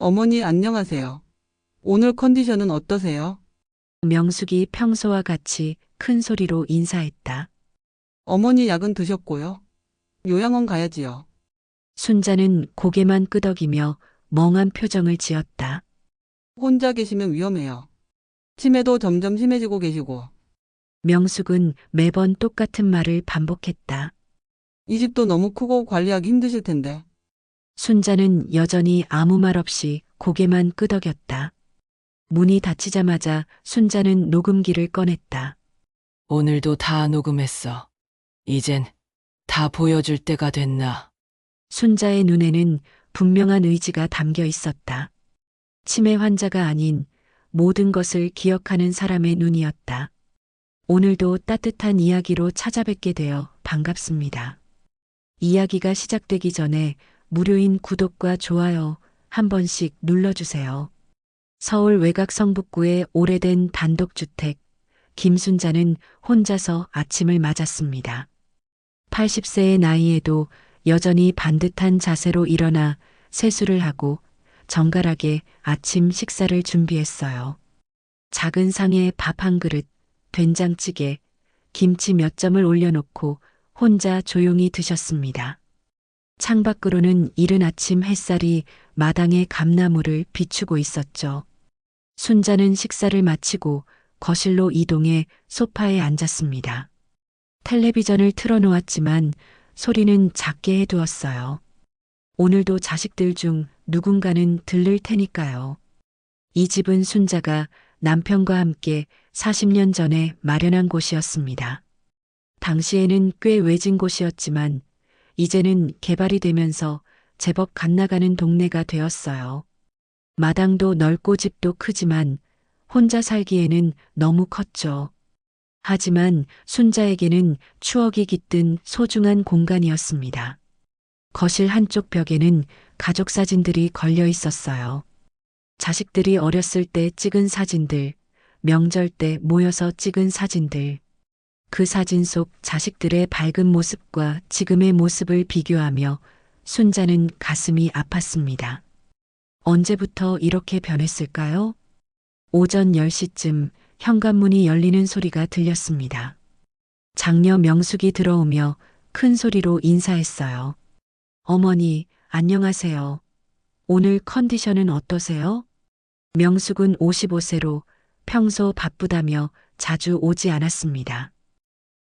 어머니 안녕하세요. 오늘 컨디션은 어떠세요? 명숙이 평소와 같이 큰 소리로 인사했다. 어머니 약은 드셨고요. 요양원 가야지요. 순자는 고개만 끄덕이며 멍한 표정을 지었다. 혼자 계시면 위험해요. 치매도 점점 심해지고 계시고, 명숙은 매번 똑같은 말을 반복했다. 이 집도 너무 크고 관리하기 힘드실 텐데, 순자는 여전히 아무 말 없이 고개만 끄덕였다. 문이 닫히자마자 순자는 녹음기를 꺼냈다. 오늘도 다 녹음했어. 이젠 다 보여줄 때가 됐나? 순자의 눈에는 분명한 의지가 담겨 있었다. 치매 환자가 아닌 모든 것을 기억하는 사람의 눈이었다. 오늘도 따뜻한 이야기로 찾아뵙게 되어 반갑습니다. 이야기가 시작되기 전에 무료인 구독과 좋아요 한 번씩 눌러주세요. 서울 외곽 성북구의 오래된 단독주택, 김순자는 혼자서 아침을 맞았습니다. 80세의 나이에도 여전히 반듯한 자세로 일어나 세수를 하고 정갈하게 아침 식사를 준비했어요. 작은 상에 밥 한 그릇, 된장찌개, 김치 몇 점을 올려놓고 혼자 조용히 드셨습니다. 창밖으로는 이른 아침 햇살이 마당의 감나무를 비추고 있었죠. 순자는 식사를 마치고 거실로 이동해 소파에 앉았습니다. 텔레비전을 틀어놓았지만 소리는 작게 해두었어요. 오늘도 자식들 중 누군가는 들를 테니까요. 이 집은 순자가 남편과 함께 40년 전에 마련한 곳이었습니다. 당시에는 꽤 외진 곳이었지만 이제는 개발이 되면서 제법 갓나가는 동네가 되었어요. 마당도 넓고 집도 크지만 혼자 살기에는 너무 컸죠. 하지만 순자에게는 추억이 깃든 소중한 공간이었습니다. 거실 한쪽 벽에는 가족 사진들이 걸려 있었어요. 자식들이 어렸을 때 찍은 사진들, 명절 때 모여서 찍은 사진들. 그 사진 속 자식들의 밝은 모습과 지금의 모습을 비교하며 순자는 가슴이 아팠습니다. 언제부터 이렇게 변했을까요? 오전 10시쯤 현관문이 열리는 소리가 들렸습니다. 장녀 명숙이 들어오며 큰 소리로 인사했어요. 어머니, 안녕하세요. 오늘 컨디션은 어떠세요? 명숙은 55세로 평소 바쁘다며 자주 오지 않았습니다.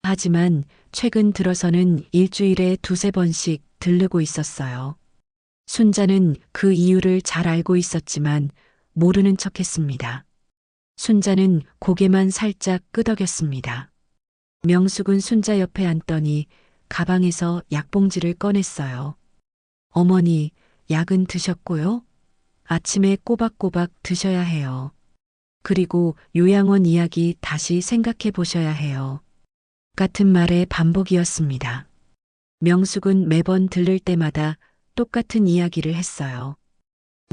하지만 최근 들어서는 일주일에 두세 번씩 들르고 있었어요. 순자는 그 이유를 잘 알고 있었지만 모르는 척했습니다. 순자는 고개만 살짝 끄덕였습니다. 명숙은 순자 옆에 앉더니 가방에서 약봉지를 꺼냈어요. 어머니, 약은 드셨고요? 아침에 꼬박꼬박 드셔야 해요. 그리고 요양원 이야기 다시 생각해 보셔야 해요. 같은 말의 반복이었습니다. 명숙은 매번 들를 때마다 똑같은 이야기를 했어요.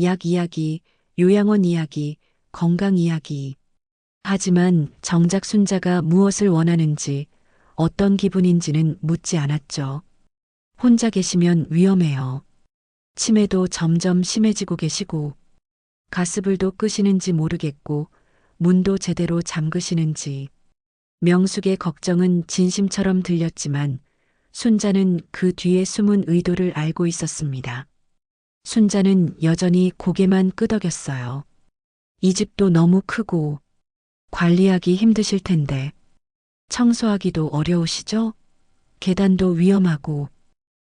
약 이야기, 요양원 이야기, 건강 이야기. 하지만 정작 순자가 무엇을 원하는지, 어떤 기분인지는 묻지 않았죠. 혼자 계시면 위험해요. 치매도 점점 심해지고 계시고, 가스불도 끄시는지 모르겠고, 문도 제대로 잠그시는지. 명숙의 걱정은 진심처럼 들렸지만 순자는 그 뒤에 숨은 의도를 알고 있었습니다. 순자는 여전히 고개만 끄덕였어요. 이 집도 너무 크고 관리하기 힘드실 텐데 청소하기도 어려우시죠? 계단도 위험하고.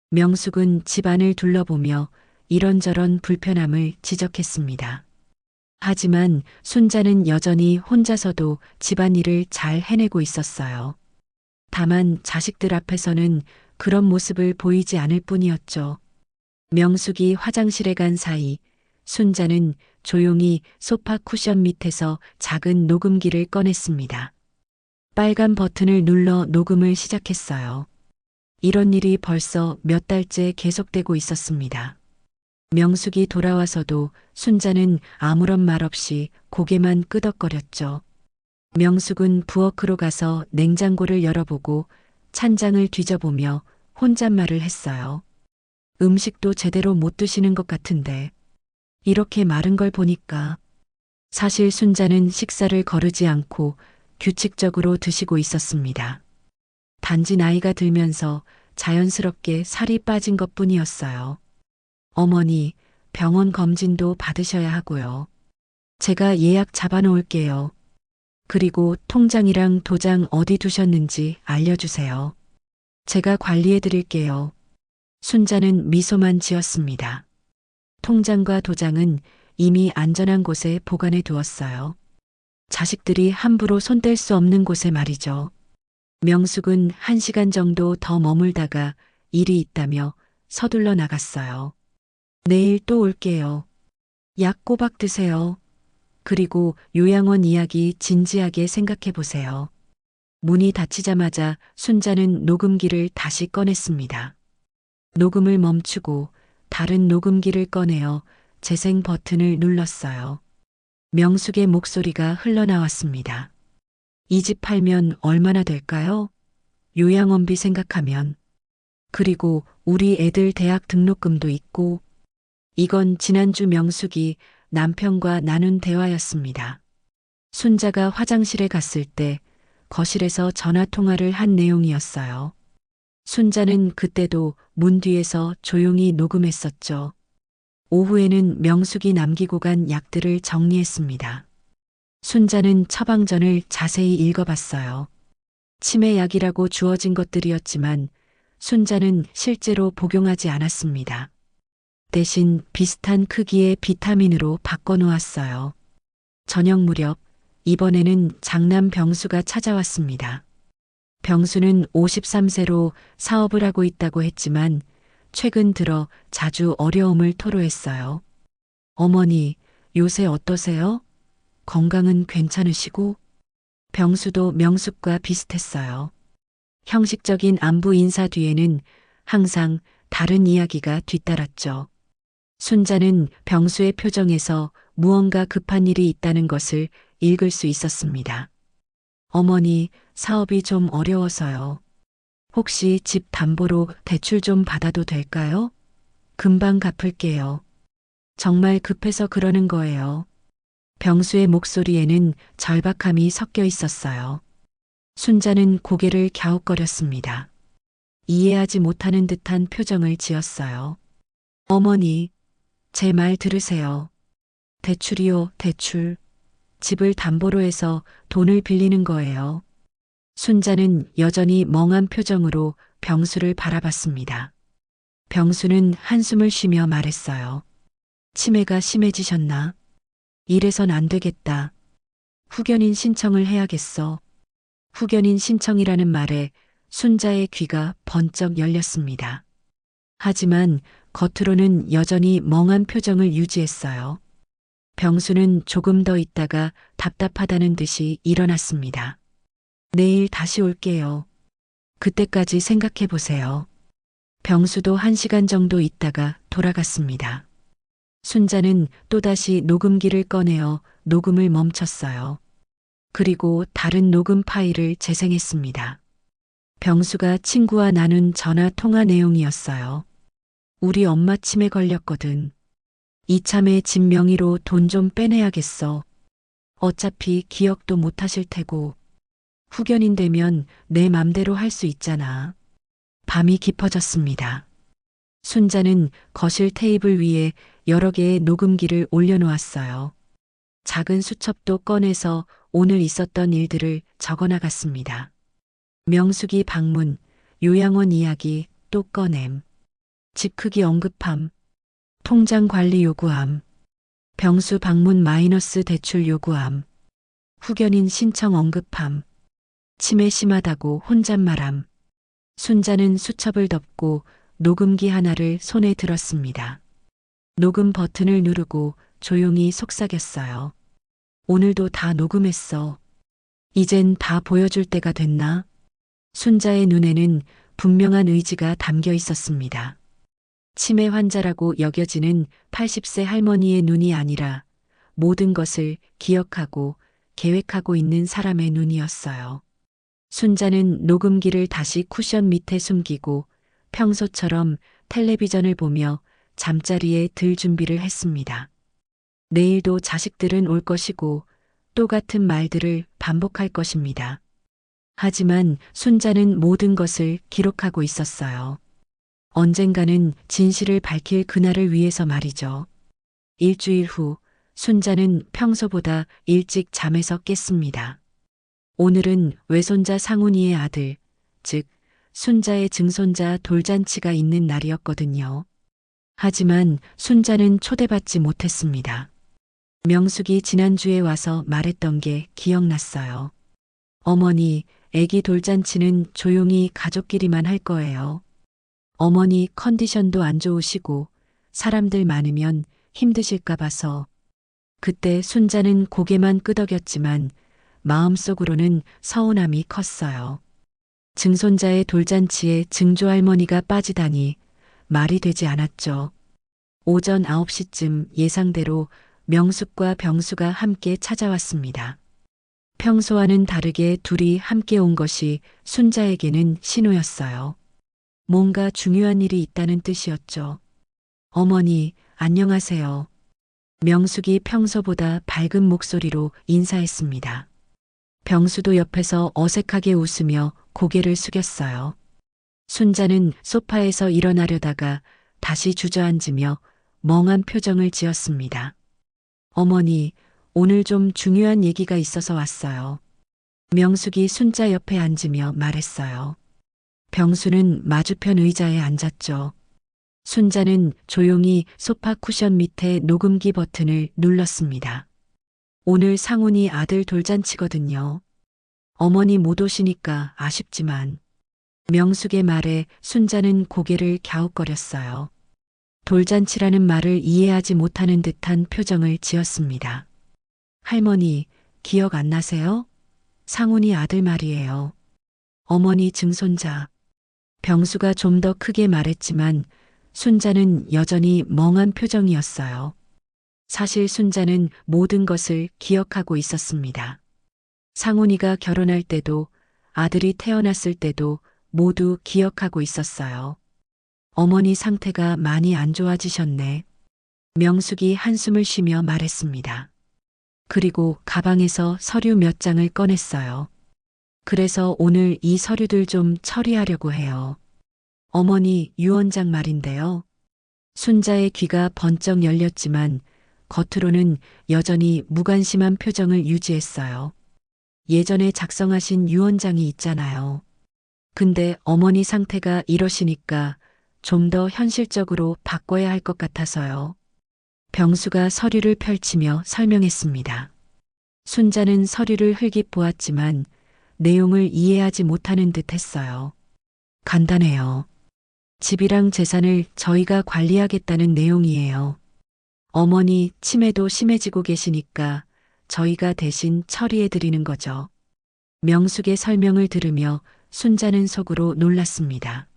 명숙은 집안을 둘러보며 이런저런 불편함을 지적했습니다. 하지만 순자는 여전히 혼자서도 집안일을 잘 해내고 있었어요. 다만 자식들 앞에서는 그런 모습을 보이지 않을 뿐이었죠. 명숙이 화장실에 간 사이 순자는 조용히 소파 쿠션 밑에서 작은 녹음기를 꺼냈습니다. 빨간 버튼을 눌러 녹음을 시작했어요. 이런 일이 벌써 몇 달째 계속되고 있었습니다. 명숙이 돌아와서도 순자는 아무런 말 없이 고개만 끄덕거렸죠. 명숙은 부엌으로 가서 냉장고를 열어보고 찬장을 뒤져보며 혼잣말을 했어요. 음식도 제대로 못 드시는 것 같은데 이렇게 마른 걸 보니까. 사실 순자는 식사를 거르지 않고 규칙적으로 드시고 있었습니다. 단지 나이가 들면서 자연스럽게 살이 빠진 것 뿐이었어요. 어머니, 병원 검진도 받으셔야 하고요. 제가 예약 잡아놓을게요. 그리고 통장이랑 도장 어디 두셨는지 알려주세요. 제가 관리해 드릴게요. 순자는 미소만 지었습니다. 통장과 도장은 이미 안전한 곳에 보관해 두었어요. 자식들이 함부로 손댈 수 없는 곳에 말이죠. 명숙은 1시간 정도 더 머물다가 일이 있다며 서둘러 나갔어요. 내일 또 올게요. 약 꼬박 드세요. 그리고 요양원 이야기 진지하게 생각해 보세요. 문이 닫히자마자 순자는 녹음기를 다시 꺼냈습니다. 녹음을 멈추고 다른 녹음기를 꺼내어 재생 버튼을 눌렀어요. 명숙의 목소리가 흘러나왔습니다. 이 집 팔면 얼마나 될까요? 요양원비 생각하면. 그리고 우리 애들 대학 등록금도 있고. 이건 지난주 명숙이 남편과 나눈 대화였습니다. 순자가 화장실에 갔을 때 거실에서 전화 통화를 한 내용이었어요. 순자는 그때도 문 뒤에서 조용히 녹음했었죠. 오후에는 명숙이 남기고 간 약들을 정리했습니다. 순자는 처방전을 자세히 읽어봤어요. 치매약이라고 주어진 것들이었지만 순자는 실제로 복용하지 않았습니다. 대신 비슷한 크기의 비타민으로 바꿔놓았어요. 저녁 무렵 이번에는 장남 병수가 찾아왔습니다. 병수는 53세로 사업을 하고 있다고 했지만 최근 들어 자주 어려움을 토로했어요. 어머니, 요새 어떠세요? 건강은 괜찮으시고? 병수도 명숙과 비슷했어요. 형식적인 안부 인사 뒤에는 항상 다른 이야기가 뒤따랐죠. 순자는 병수의 표정에서 무언가 급한 일이 있다는 것을 읽을 수 있었습니다. 어머니, 사업이 좀 어려워서요. 혹시 집 담보로 대출 좀 받아도 될까요? 금방 갚을게요. 정말 급해서 그러는 거예요. 병수의 목소리에는 절박함이 섞여 있었어요. 순자는 고개를 갸웃거렸습니다. 이해하지 못하는 듯한 표정을 지었어요. 어머니, 제 말 들으세요. 대출이요, 대출. 집을 담보로 해서 돈을 빌리는 거예요. 순자는 여전히 멍한 표정으로 병수를 바라봤습니다. 병수는 한숨을 쉬며 말했어요. 치매가 심해지셨나? 이래선 안 되겠다. 후견인 신청을 해야겠어. 후견인 신청이라는 말에 순자의 귀가 번쩍 열렸습니다. 하지만 겉으로는 여전히 멍한 표정을 유지했어요. 병수는 조금 더 있다가 답답하다는 듯이 일어났습니다. 내일 다시 올게요. 그때까지 생각해 보세요. 병수도 1시간 정도 있다가 돌아갔습니다. 순자는 또다시 녹음기를 꺼내어 녹음을 멈췄어요. 그리고 다른 녹음 파일을 재생했습니다. 병수가 친구와 나눈 전화 통화 내용이었어요. 우리 엄마 치매 걸렸거든. 이참에 집 명의로 돈 좀 빼내야겠어. 어차피 기억도 못 하실 테고. 후견인 되면 내 맘대로 할 수 있잖아. 밤이 깊어졌습니다. 순자는 거실 테이블 위에 여러 개의 녹음기를 올려놓았어요. 작은 수첩도 꺼내서 오늘 있었던 일들을 적어나갔습니다. 명숙이 방문, 요양원 이야기 또 꺼냄. 집 크기 언급함. 통장 관리 요구함. 병수 방문 마이너스 대출 요구함. 후견인 신청 언급함. 치매 심하다고 혼잣말함. 순자는 수첩을 덮고 녹음기 하나를 손에 들었습니다. 녹음 버튼을 누르고 조용히 속삭였어요. 오늘도 다 녹음했어. 이젠 다 보여줄 때가 됐나? 순자의 눈에는 분명한 의지가 담겨 있었습니다. 치매 환자라고 여겨지는 80세 할머니의 눈이 아니라 모든 것을 기억하고 계획하고 있는 사람의 눈이었어요. 순자는 녹음기를 다시 쿠션 밑에 숨기고 평소처럼 텔레비전을 보며 잠자리에 들 준비를 했습니다. 내일도 자식들은 올 것이고 똑같은 말들을 반복할 것입니다. 하지만 순자는 모든 것을 기록하고 있었어요. 언젠가는 진실을 밝힐 그날을 위해서 말이죠. 일주일 후 순자는 평소보다 일찍 잠에서 깼습니다. 오늘은 외손자 상훈이의 아들, 즉 순자의 증손자 돌잔치가 있는 날이었거든요. 하지만 순자는 초대받지 못했습니다. 명숙이 지난주에 와서 말했던 게 기억났어요. 어머니, 애기 돌잔치는 조용히 가족끼리만 할 거예요. 어머니 컨디션도 안 좋으시고 사람들 많으면 힘드실까 봐서. 그때 순자는 고개만 끄덕였지만 마음속으로는 서운함이 컸어요. 증손자의 돌잔치에 증조할머니가 빠지다니 말이 되지 않았죠. 오전 9시쯤 예상대로 명숙과 병수가 함께 찾아왔습니다. 평소와는 다르게 둘이 함께 온 것이 순자에게는 신호였어요. 뭔가 중요한 일이 있다는 뜻이었죠. 어머니, 안녕하세요. 명숙이 평소보다 밝은 목소리로 인사했습니다. 병수도 옆에서 어색하게 웃으며 고개를 숙였어요. 순자는 소파에서 일어나려다가 다시 주저앉으며 멍한 표정을 지었습니다. 어머니, 오늘 좀 중요한 얘기가 있어서 왔어요. 명숙이 순자 옆에 앉으며 말했어요. 병수는 마주편 의자에 앉았죠. 순자는 조용히 소파 쿠션 밑에 녹음기 버튼을 눌렀습니다. 오늘 상훈이 아들 돌잔치거든요. 어머니 못 오시니까 아쉽지만. 명숙의 말에 순자는 고개를 갸웃거렸어요. 돌잔치라는 말을 이해하지 못하는 듯한 표정을 지었습니다. 할머니, 기억 안 나세요? 상훈이 아들 말이에요. 어머니 증손자. 병수가 좀 더 크게 말했지만 순자는 여전히 멍한 표정이었어요. 사실 순자는 모든 것을 기억하고 있었습니다. 상훈이가 결혼할 때도 아들이 태어났을 때도 모두 기억하고 있었어요. 어머니 상태가 많이 안 좋아지셨네. 명숙이 한숨을 쉬며 말했습니다. 그리고 가방에서 서류 몇 장을 꺼냈어요. 그래서 오늘 이 서류들 좀 처리하려고 해요. 어머니, 유언장 말인데요. 순자의 귀가 번쩍 열렸지만 겉으로는 여전히 무관심한 표정을 유지했어요. 예전에 작성하신 유언장이 있잖아요. 근데 어머니 상태가 이러시니까 좀 더 현실적으로 바꿔야 할 것 같아서요. 병수가 서류를 펼치며 설명했습니다. 순자는 서류를 흘깃 보았지만 내용을 이해하지 못하는 듯 했어요. 간단해요. 집이랑 재산을 저희가 관리하겠다는 내용이에요. 어머니 치매도 심해지고 계시니까 저희가 대신 처리해드리는 거죠. 명숙의 설명을 들으며 순자는 속으로 놀랐습니다.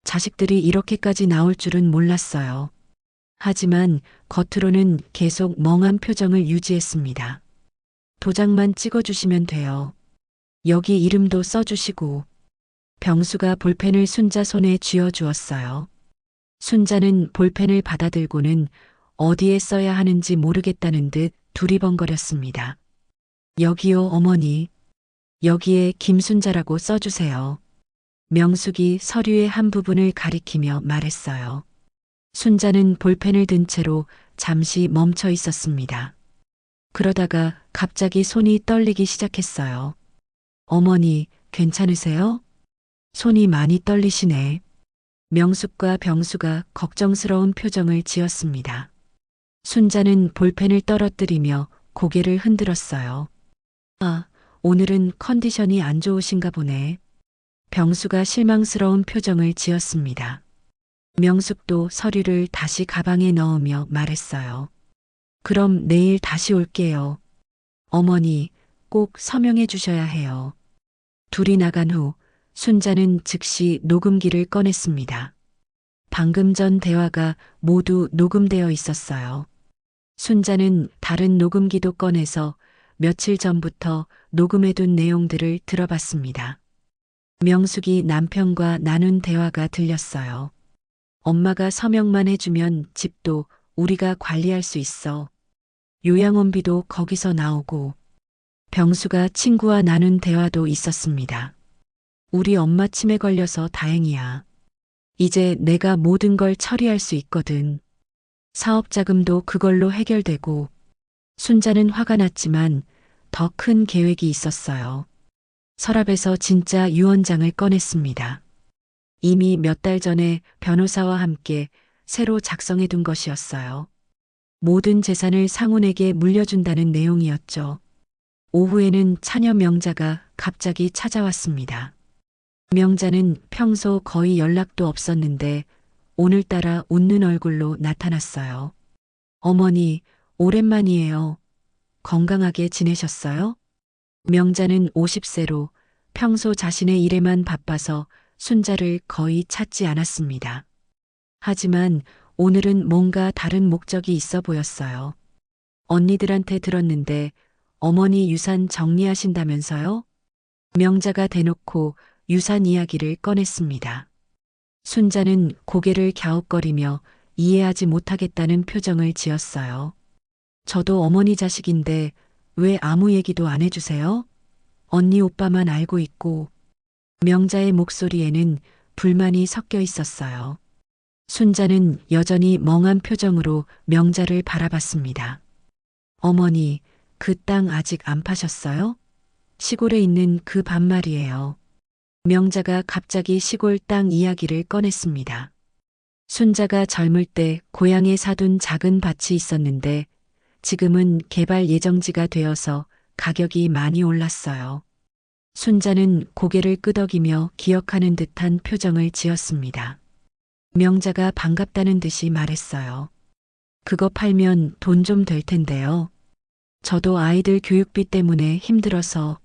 자식들이 이렇게까지 나올 줄은 몰랐어요. 하지만 겉으로는 계속 멍한 표정을 유지했습니다. 도장만 찍어주시면 돼요. 여기 이름도 써주시고. 병수가 볼펜을 순자 손에 쥐어주었어요. 순자는 볼펜을 받아들고는 어디에 써야 하는지 모르겠다는 듯 두리번거렸습니다. 여기요, 어머니. 여기에 김순자라고 써주세요. 명숙이 서류의 한 부분을 가리키며 말했어요. 순자는 볼펜을 든 채로 잠시 멈춰 있었습니다. 그러다가 갑자기 손이 떨리기 시작했어요. 어머니, 괜찮으세요? 손이 많이 떨리시네. 명숙과 병수가 걱정스러운 표정을 지었습니다. 순자는 볼펜을 떨어뜨리며 고개를 흔들었어요. 아, 오늘은 컨디션이 안 좋으신가 보네. 병수가 실망스러운 표정을 지었습니다. 명숙도 서류를 다시 가방에 넣으며 말했어요. 그럼 내일 다시 올게요. 어머니, 꼭 서명해 주셔야 해요. 둘이 나간 후 순자는 즉시 녹음기를 꺼냈습니다. 방금 전 대화가 모두 녹음되어 있었어요. 순자는 다른 녹음기도 꺼내서 며칠 전부터 녹음해둔 내용들을 들어봤습니다. 명숙이 남편과 나눈 대화가 들렸어요. 엄마가 서명만 해주면 집도 우리가 관리할 수 있어. 요양원비도 거기서 나오고 병수가 친구와 나눈 대화도 있었습니다. 우리 엄마 치매 걸려서 다행이야. 이제 내가 모든 걸 처리할 수 있거든. 사업 자금도 그걸로 해결되고 순자는 화가 났지만 더 큰 계획이 있었어요. 서랍에서 진짜 유언장을 꺼냈습니다. 이미 몇 달 전에 변호사와 함께 새로 작성해둔 것이었어요. 모든 재산을 상훈에게 물려준다는 내용이었죠. 오후에는 차녀 명자가 갑자기 찾아왔습니다. 명자는 평소 거의 연락도 없었는데 오늘따라 웃는 얼굴로 나타났어요. 어머니, 오랜만이에요. 건강하게 지내셨어요? 명자는 50세로 평소 자신의 일에만 바빠서 순자를 거의 찾지 않았습니다. 하지만 오늘은 뭔가 다른 목적이 있어 보였어요. 언니들한테 들었는데 어머니 유산 정리하신다면서요? 명자가 대놓고 유산 이야기를 꺼냈습니다. 순자는 고개를 갸웃거리며 이해하지 못하겠다는 표정을 지었어요. 저도 어머니 자식인데 왜 아무 얘기도 안 해주세요? 언니 오빠만 알고 있고. 명자의 목소리에는 불만이 섞여 있었어요. 순자는 여전히 멍한 표정으로 명자를 바라봤습니다. 어머니, 그 땅 아직 안 파셨어요? 시골에 있는 그 밭 말이에요. 명자가 갑자기 시골 땅 이야기를 꺼냈습니다. 순자가 젊을 때 고향에 사둔 작은 밭이 있었는데 지금은 개발 예정지가 되어서 가격이 많이 올랐어요. 순자는 고개를 끄덕이며 기억하는 듯한 표정을 지었습니다. 명자가 반갑다는 듯이 말했어요. 그거 팔면 돈 좀 될 텐데요. 저도 아이들 교육비 때문에 힘들어서.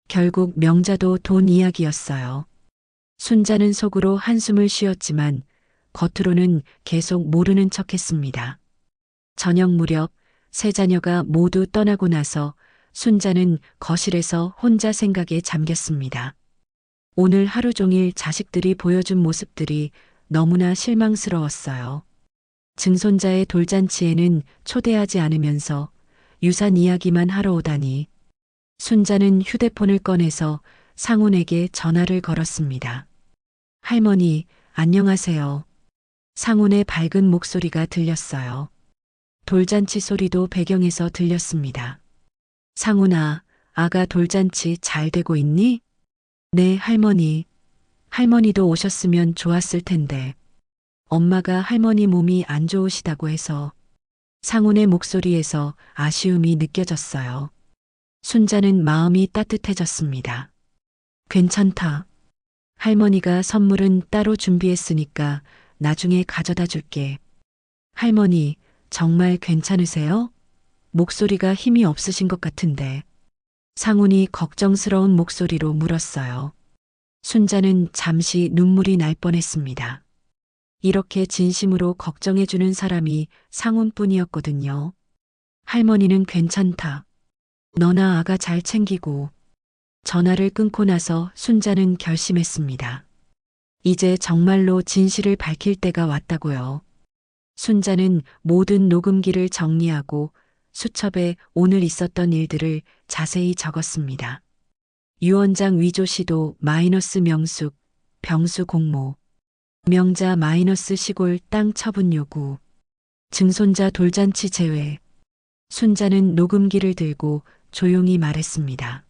결국 명자도 돈 이야기였어요. 순자는 속으로 한숨을 쉬었지만 겉으로는 계속 모르는 척했습니다. 저녁 무렵 세 자녀가 모두 떠나고 나서 순자는 거실에서 혼자 생각에 잠겼습니다. 오늘 하루 종일 자식들이 보여준 모습들이 너무나 실망스러웠어요. 증손자의 돌잔치에는 초대하지 않으면서 유산 이야기만 하러 오다니. 순자는 휴대폰을 꺼내서 상훈에게 전화를 걸었습니다. 할머니, 안녕하세요. 상훈의 밝은 목소리가 들렸어요. 돌잔치 소리도 배경에서 들렸습니다. 상훈아, 아가 돌잔치 잘 되고 있니? 네, 할머니. 할머니도 오셨으면 좋았을 텐데. 엄마가 할머니 몸이 안 좋으시다고 해서. 상훈의 목소리에서 아쉬움이 느껴졌어요. 순자는 마음이 따뜻해졌습니다. 괜찮다. 할머니가 선물은 따로 준비했으니까 나중에 가져다 줄게. 할머니, 정말 괜찮으세요? 목소리가 힘이 없으신 것 같은데. 상훈이 걱정스러운 목소리로 물었어요. 순자는 잠시 눈물이 날 뻔했습니다. 이렇게 진심으로 걱정해주는 사람이 상훈뿐이었거든요. 할머니는 괜찮다. 너나 아가 잘 챙기고. 전화를 끊고 나서 순자는 결심했습니다. 이제 정말로 진실을 밝힐 때가 왔다고요. 순자는 모든 녹음기를 정리하고 수첩에 오늘 있었던 일들을 자세히 적었습니다. 유언장 위조 시도 마이너스 명숙, 병수 공모, 명자 마이너스 시골 땅 처분 요구, 증손자 돌잔치 제외. 순자는 녹음기를 들고 조용히 말했습니다.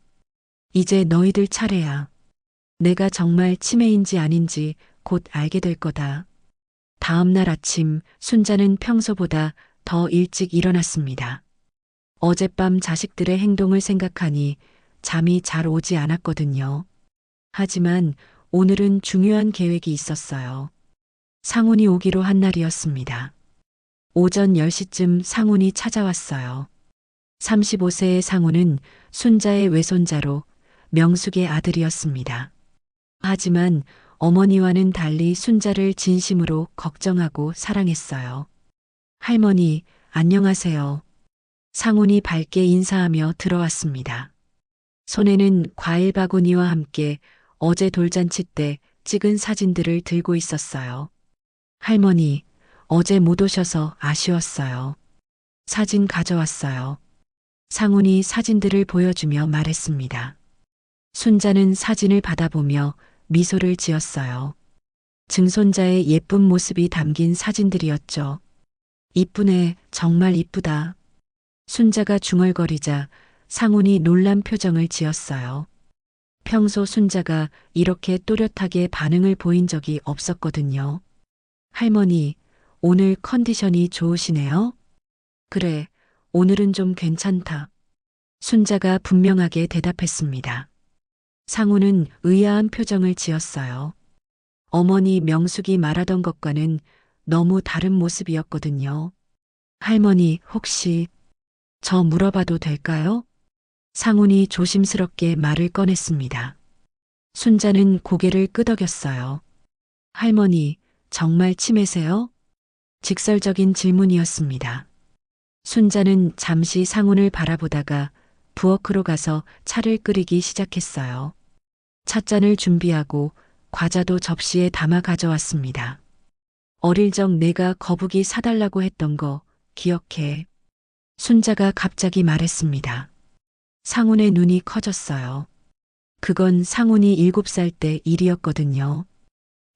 이제 너희들 차례야. 내가 정말 치매인지 아닌지 곧 알게 될 거다. 다음 날 아침 순자는 평소보다 더 일찍 일어났습니다. 어젯밤 자식들의 행동을 생각하니 잠이 잘 오지 않았거든요. 하지만 오늘은 중요한 계획이 있었어요. 상훈이 오기로 한 날이었습니다. 오전 10시쯤 상훈이 찾아왔어요. 35세의 상훈은 순자의 외손자로 명숙의 아들이었습니다. 하지만 어머니와는 달리 순자를 진심으로 걱정하고 사랑했어요. 할머니, 안녕하세요. 상훈이 밝게 인사하며 들어왔습니다. 손에는 과일 바구니와 함께 어제 돌잔치 때 찍은 사진들을 들고 있었어요. 할머니, 어제 못 오셔서 아쉬웠어요. 사진 가져왔어요. 상훈이 사진들을 보여주며 말했습니다. 순자는 사진을 받아보며 미소를 지었어요. 증손자의 예쁜 모습이 담긴 사진들이었죠. 이쁘네, 정말 이쁘다. 순자가 중얼거리자 상훈이 놀란 표정을 지었어요. 평소 순자가 이렇게 또렷하게 반응을 보인 적이 없었거든요. 할머니, 오늘 컨디션이 좋으시네요? 그래, 오늘은 좀 괜찮다. 순자가 분명하게 대답했습니다. 상훈은 의아한 표정을 지었어요. 어머니 명숙이 말하던 것과는 너무 다른 모습이었거든요. 할머니, 혹시 저 물어봐도 될까요? 상훈이 조심스럽게 말을 꺼냈습니다. 순자는 고개를 끄덕였어요. 할머니, 정말 치매세요? 직설적인 질문이었습니다. 순자는 잠시 상훈을 바라보다가 부엌으로 가서 차를 끓이기 시작했어요. 찻잔을 준비하고 과자도 접시에 담아 가져왔습니다. 어릴 적 내가 거북이 사달라고 했던 거 기억해. 순자가 갑자기 말했습니다. 상훈의 눈이 커졌어요. 그건 상훈이 7살 때 일이었거든요.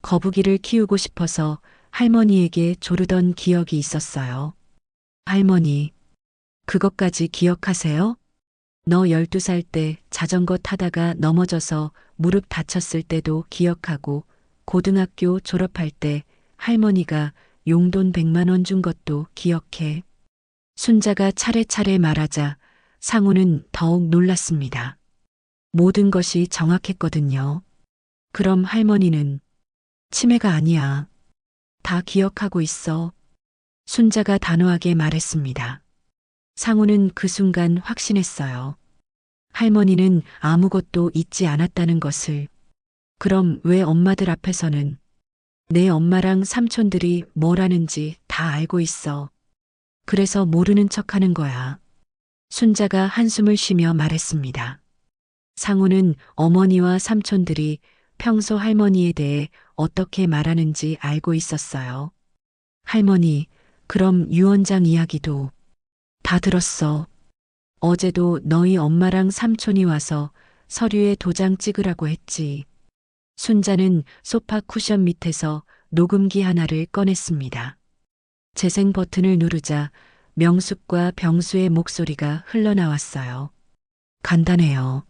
거북이를 키우고 싶어서 할머니에게 조르던 기억이 있었어요. 할머니, 그것까지 기억하세요? 너 12살 때 자전거 타다가 넘어져서 무릎 다쳤을 때도 기억하고 고등학교 졸업할 때 할머니가 용돈 100만 원 준 것도 기억해. 순자가 차례차례 말하자 상훈은 더욱 놀랐습니다. 모든 것이 정확했거든요. 그럼 할머니는 치매가 아니야. 다 기억하고 있어. 순자가 단호하게 말했습니다. 상훈은 그 순간 확신했어요. 할머니는 아무것도 잊지 않았다는 것을. 그럼 왜 엄마들 앞에서는 내 엄마랑 삼촌들이 뭘 하는지 다 알고 있어. 그래서 모르는 척 하는 거야. 순자가 한숨을 쉬며 말했습니다. 상훈은 어머니와 삼촌들이 평소 할머니에 대해 어떻게 말하는지 알고 있었어요. 할머니, 그럼 유원장 이야기도 다 들었어. 어제도 너희 엄마랑 삼촌이 와서 서류에 도장 찍으라고 했지. 순자는 소파 쿠션 밑에서 녹음기 하나를 꺼냈습니다. 재생 버튼을 누르자 명숙과 병수의 목소리가 흘러나왔어요. 간단해요.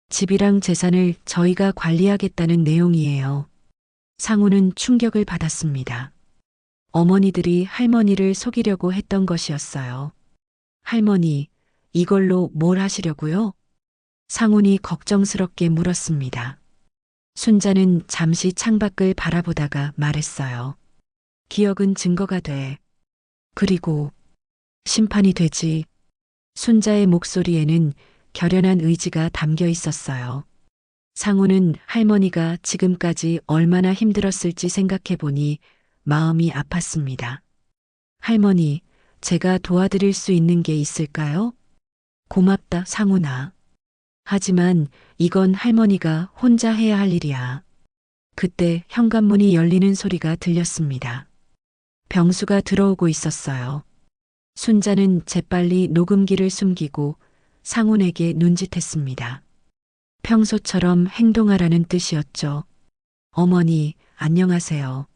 집이랑 재산을 저희가 관리하겠다는 내용이에요. 상훈은 충격을 받았습니다. 어머니들이 할머니를 속이려고 했던 것이었어요. 할머니, 이걸로 뭘 하시려고요? 상훈이 걱정스럽게 물었습니다. 순자는 잠시 창밖을 바라보다가 말했어요. 기억은 증거가 돼. 그리고 심판이 되지. 순자의 목소리에는 결연한 의지가 담겨 있었어요. 상훈은 할머니가 지금까지 얼마나 힘들었을지 생각해 보니 마음이 아팠습니다. 할머니, 제가 도와드릴 수 있는 게 있을까요? 고맙다, 상훈아. 하지만 이건 할머니가 혼자 해야 할 일이야. 그때 현관문이 열리는 소리가 들렸습니다. 병수가 들어오고 있었어요. 순자는 재빨리 녹음기를 숨기고 상훈에게 눈짓했습니다. 평소처럼 행동하라는 뜻이었죠. 어머니, 안녕하세요.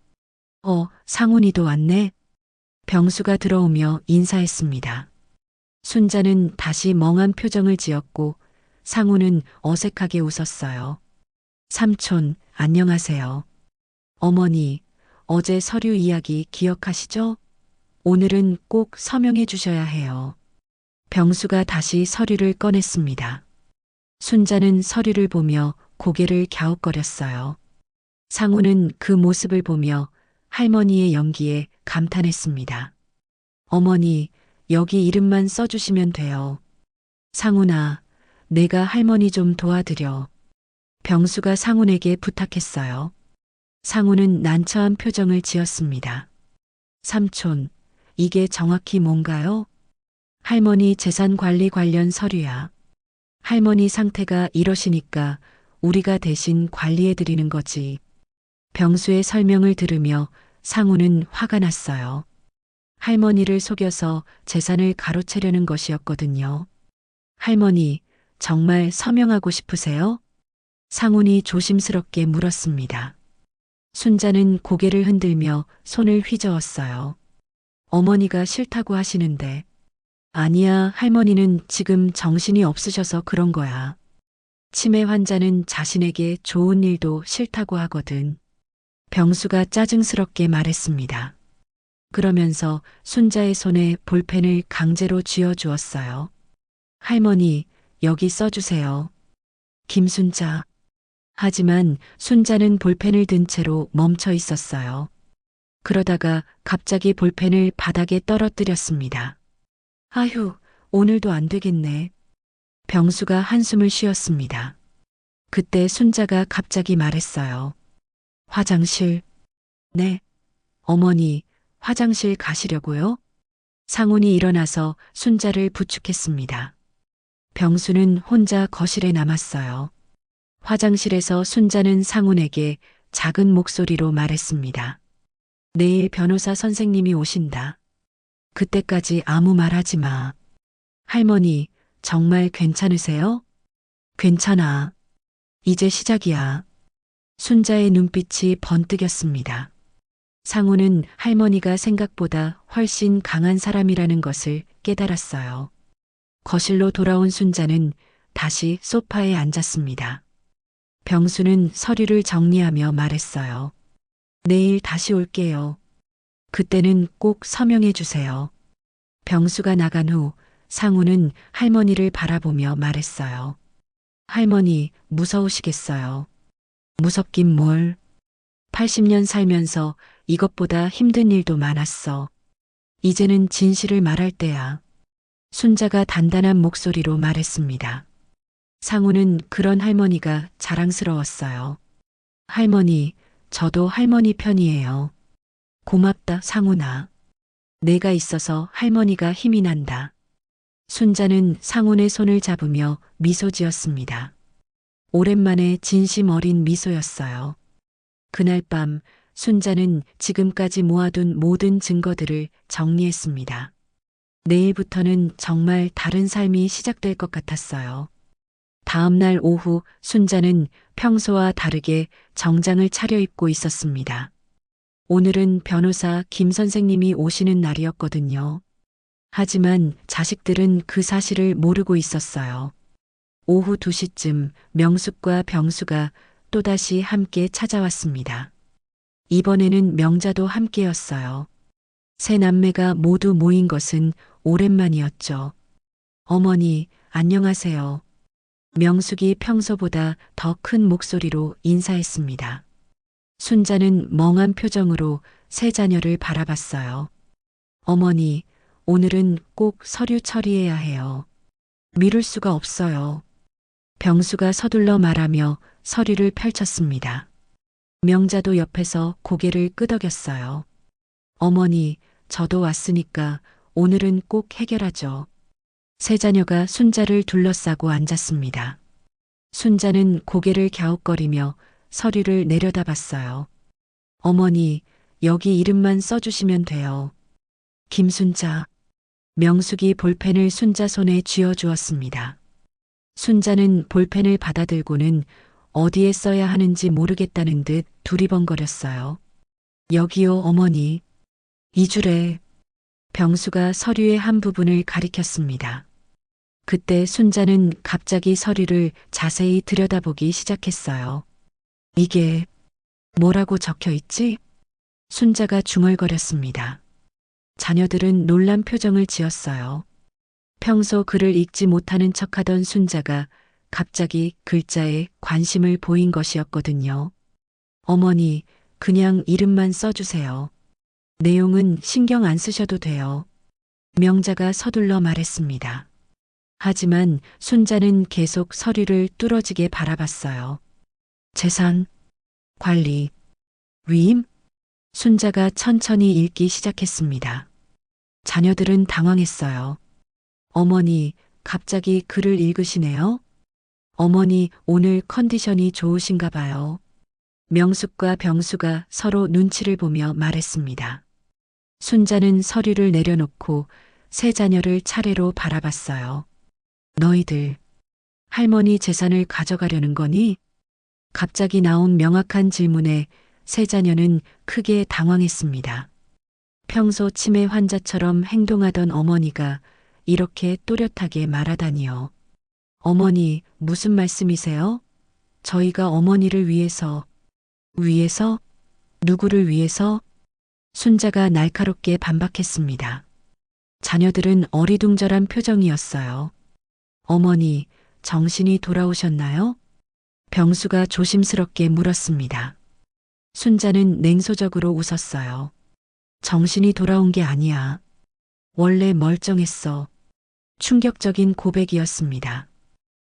상훈이도 왔네? 병수가 들어오며 인사했습니다. 순자는 다시 멍한 표정을 지었고 상훈은 어색하게 웃었어요. 삼촌, 안녕하세요. 어머니, 어제 서류 이야기 기억하시죠? 오늘은 꼭 서명해 주셔야 해요. 병수가 다시 서류를 꺼냈습니다. 순자는 서류를 보며 고개를 갸웃거렸어요. 상훈은 그 모습을 보며 할머니의 연기에 감탄했습니다. 어머니, 여기 이름만 써주시면 돼요. 상훈아, 내가 할머니 좀 도와드려. 병수가 상훈에게 부탁했어요. 상훈은 난처한 표정을 지었습니다. 삼촌, 이게 정확히 뭔가요? 할머니 재산 관리 관련 서류야. 할머니 상태가 이러시니까 우리가 대신 관리해 드리는 거지. 병수의 설명을 들으며 상훈은 화가 났어요. 할머니를 속여서 재산을 가로채려는 것이었거든요. 할머니, 정말 서명하고 싶으세요? 상훈이 조심스럽게 물었습니다. 순자는 고개를 흔들며 손을 휘저었어요. 어머니가 싫다고 하시는데. 아니야, 할머니는 지금 정신이 없으셔서 그런 거야. 치매 환자는 자신에게 좋은 일도 싫다고 하거든. 병수가 짜증스럽게 말했습니다. 그러면서 순자의 손에 볼펜을 강제로 쥐어주었어요. 할머니, 여기 써주세요. 김순자. 하지만 순자는 볼펜을 든 채로 멈춰 있었어요. 그러다가 갑자기 볼펜을 바닥에 떨어뜨렸습니다. 아휴, 오늘도 안 되겠네. 병수가 한숨을 쉬었습니다. 그때 순자가 갑자기 말했어요. 화장실. 네. 어머니, 화장실 가시려고요? 상훈이 일어나서 순자를 부축했습니다. 병수는 혼자 거실에 남았어요. 화장실에서 순자는 상훈에게 작은 목소리로 말했습니다. 내일 변호사 선생님이 오신다. 그때까지 아무 말 하지 마. 할머니, 정말 괜찮으세요? 괜찮아. 이제 시작이야. 순자의 눈빛이 번뜩였습니다. 상우는 할머니가 생각보다 훨씬 강한 사람이라는 것을 깨달았어요. 거실로 돌아온 순자는 다시 소파에 앉았습니다. 병수는 서류를 정리하며 말했어요. 내일 다시 올게요. 그때는 꼭 서명해 주세요. 병수가 나간 후 상우는 할머니를 바라보며 말했어요. 할머니, 무서우시겠어요. 무섭긴 뭘. 80년 살면서 이것보다 힘든 일도 많았어. 이제는 진실을 말할 때야. 순자가 단단한 목소리로 말했습니다. 상우는 그런 할머니가 자랑스러웠어요. 할머니, 저도 할머니 편이에요. 고맙다, 상훈아. 내가 있어서 할머니가 힘이 난다. 순자는 상훈의 손을 잡으며 미소 지었습니다. 오랜만에 진심 어린 미소였어요. 그날 밤 순자는 지금까지 모아둔 모든 증거들을 정리했습니다. 내일부터는 정말 다른 삶이 시작될 것 같았어요. 다음 날 오후 순자는 평소와 다르게 정장을 차려입고 있었습니다. 오늘은 변호사 김 선생님이 오시는 날이었거든요. 하지만 자식들은 그 사실을 모르고 있었어요. 오후 2시쯤 명숙과 병수가 또다시 함께 찾아왔습니다. 이번에는 명자도 함께였어요. 세 남매가 모두 모인 것은 오랜만이었죠. 어머니, 안녕하세요. 명숙이 평소보다 더 큰 목소리로 인사했습니다. 순자는 멍한 표정으로 세 자녀를 바라봤어요. 어머니, 오늘은 꼭 서류 처리해야 해요. 미룰 수가 없어요. 병수가 서둘러 말하며 서류를 펼쳤습니다. 명자도 옆에서 고개를 끄덕였어요. 어머니, 저도 왔으니까 오늘은 꼭 해결하죠. 세 자녀가 순자를 둘러싸고 앉았습니다. 순자는 고개를 갸웃거리며 서류를 내려다봤어요. 어머니, 여기 이름만 써주시면 돼요. 김순자. 명숙이 볼펜을 순자 손에 쥐어주었습니다. 순자는 볼펜을 받아들고는 어디에 써야 하는지 모르겠다는 듯 두리번거렸어요. 여기요, 어머니. 이 줄에. 병수가 서류의 한 부분을 가리켰습니다. 그때 순자는 갑자기 서류를 자세히 들여다보기 시작했어요. 이게 뭐라고 적혀 있지? 순자가 중얼거렸습니다. 자녀들은 놀란 표정을 지었어요. 평소 글을 읽지 못하는 척하던 순자가 갑자기 글자에 관심을 보인 것이었거든요. 어머니, 그냥 이름만 써주세요. 내용은 신경 안 쓰셔도 돼요. 명자가 서둘러 말했습니다. 하지만 순자는 계속 서류를 뚫어지게 바라봤어요. 재산, 관리, 위임? 순자가 천천히 읽기 시작했습니다. 자녀들은 당황했어요. 어머니, 갑자기 글을 읽으시네요? 어머니, 오늘 컨디션이 좋으신가 봐요. 명숙과 병수가 서로 눈치를 보며 말했습니다. 순자는 서류를 내려놓고 세 자녀를 차례로 바라봤어요. 너희들, 할머니 재산을 가져가려는 거니? 갑자기 나온 명확한 질문에 세 자녀는 크게 당황했습니다. 평소 치매 환자처럼 행동하던 어머니가 이렇게 또렷하게 말하다니요. 어머니, 무슨 말씀이세요? 저희가 어머니를 위해서, 위해서? 누구를 위해서? 순자가 날카롭게 반박했습니다. 자녀들은 어리둥절한 표정이었어요. 어머니, 정신이 돌아오셨나요? 병수가 조심스럽게 물었습니다. 순자는 냉소적으로 웃었어요. 정신이 돌아온 게 아니야. 원래 멀쩡했어. 충격적인 고백이었습니다.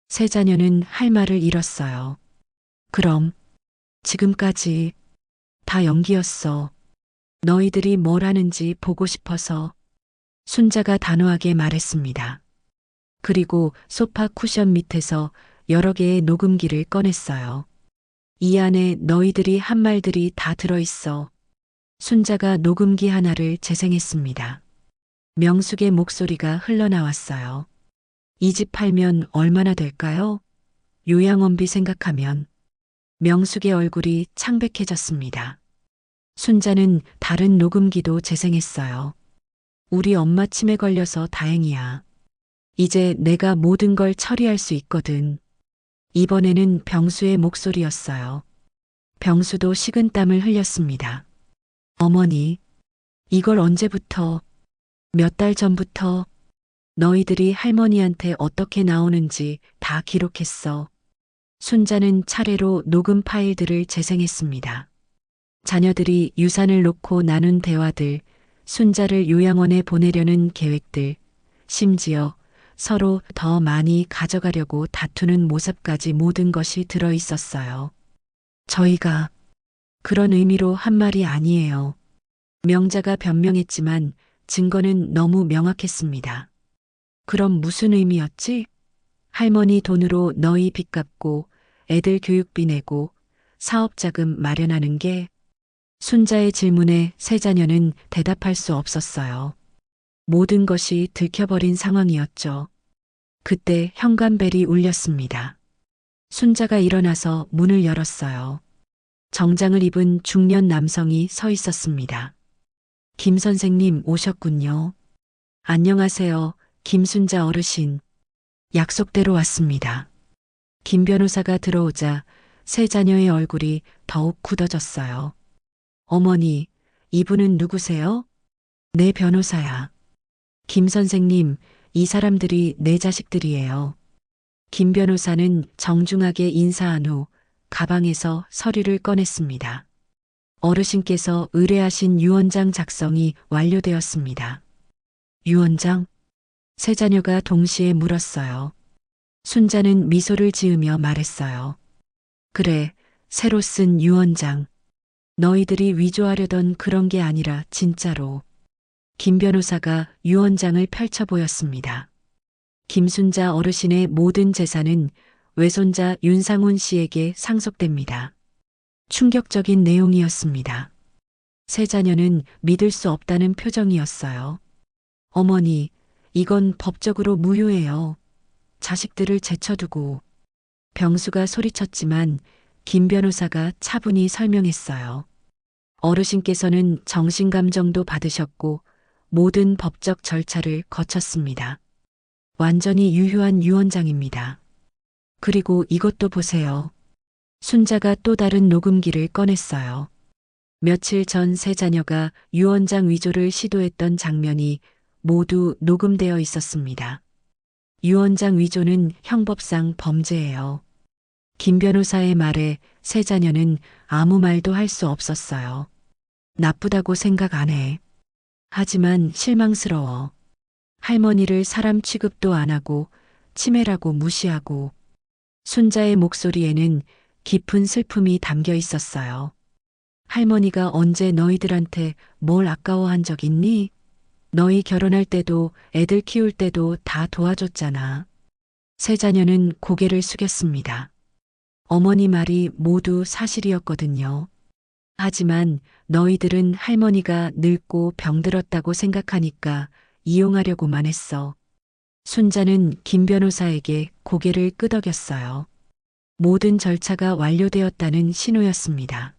세 자녀는 할 말을 잃었어요. 그럼, 지금까지 다 연기였어. 너희들이 뭘 하는지 보고 싶어서. 순자가 단호하게 말했습니다. 그리고 소파 쿠션 밑에서 여러 개의 녹음기를 꺼냈어요. 이 안에 너희들이 한 말들이 다 들어있어. 순자가 녹음기 하나를 재생했습니다. 명숙의 목소리가 흘러나왔어요. 이 집 팔면 얼마나 될까요? 요양원비 생각하면. 명숙의 얼굴이 창백해졌습니다. 순자는 다른 녹음기도 재생했어요. 우리 엄마 치매 걸려서 다행이야. 이제 내가 모든 걸 처리할 수 있거든. 이번에는 병수의 목소리였어요. 병수도 식은땀을 흘렸습니다. 어머니, 이걸 언제부터, 몇 달 전부터 너희들이 할머니한테 어떻게 나오는지 다 기록했어. 순자는 차례로 녹음 파일들을 재생했습니다. 자녀들이 유산을 놓고 나눈 대화들, 순자를 요양원에 보내려는 계획들, 심지어 서로 더 많이 가져가려고 다투는 모습까지 모든 것이 들어 있었어요. 저희가 그런 의미로 한 말이 아니에요. 명자가 변명했지만 증거는 너무 명확했습니다. 그럼 무슨 의미였지? 할머니 돈으로 너희 빚 갚고 애들 교육비 내고 사업자금 마련하는 게. 순자의 질문에 세 자녀는 대답할 수 없었어요. 모든 것이 들켜버린 상황이었죠. 그때 현관벨이 울렸습니다. 순자가 일어나서 문을 열었어요. 정장을 입은 중년 남성이 서 있었습니다. 김 선생님 오셨군요. 안녕하세요, 김순자 어르신. 약속대로 왔습니다. 김 변호사가 들어오자 세 자녀의 얼굴이 더욱 굳어졌어요. 어머니, 이분은 누구세요? 내 변호사야. 김 선생님, 이 사람들이 내 자식들이에요. 김 변호사는 정중하게 인사한 후 가방에서 서류를 꺼냈습니다. 어르신께서 의뢰하신 유언장 작성이 완료되었습니다. 유언장? 세 자녀가 동시에 물었어요. 순자는 미소를 지으며 말했어요. 그래, 새로 쓴 유언장. 너희들이 위조하려던 그런 게 아니라 진짜로. 김 변호사가 유언장을 펼쳐 보였습니다. 김순자 어르신의 모든 재산은 외손자 윤상훈 씨에게 상속됩니다. 충격적인 내용이었습니다. 세 자녀는 믿을 수 없다는 표정이었어요. 어머니, 이건 법적으로 무효해요. 자식들을 제쳐두고. 병수가 소리쳤지만 김 변호사가 차분히 설명했어요. 어르신께서는 정신감정도 받으셨고 모든 법적 절차를 거쳤습니다. 완전히 유효한 유언장입니다. 그리고 이것도 보세요. 순자가 또 다른 녹음기를 꺼냈어요. 며칠 전 세 자녀가 유언장 위조를 시도했던 장면이 모두 녹음되어 있었습니다. 유언장 위조는 형법상 범죄예요. 김 변호사의 말에 세 자녀는 아무 말도 할 수 없었어요. 나쁘다고 생각 안 해. 하지만 실망스러워. 할머니를 사람 취급도 안 하고 치매라고 무시하고. 순자의 목소리에는 깊은 슬픔이 담겨 있었어요. 할머니가 언제 너희들한테 뭘 아까워한 적 있니? 너희 결혼할 때도 애들 키울 때도 다 도와줬잖아. 세 자녀는 고개를 숙였습니다. 어머니 말이 모두 사실이었거든요. 하지만 너희들은 할머니가 늙고 병들었다고 생각하니까 이용하려고만 했어. 순자는 김 변호사에게 고개를 끄덕였어요. 모든 절차가 완료되었다는 신호였습니다.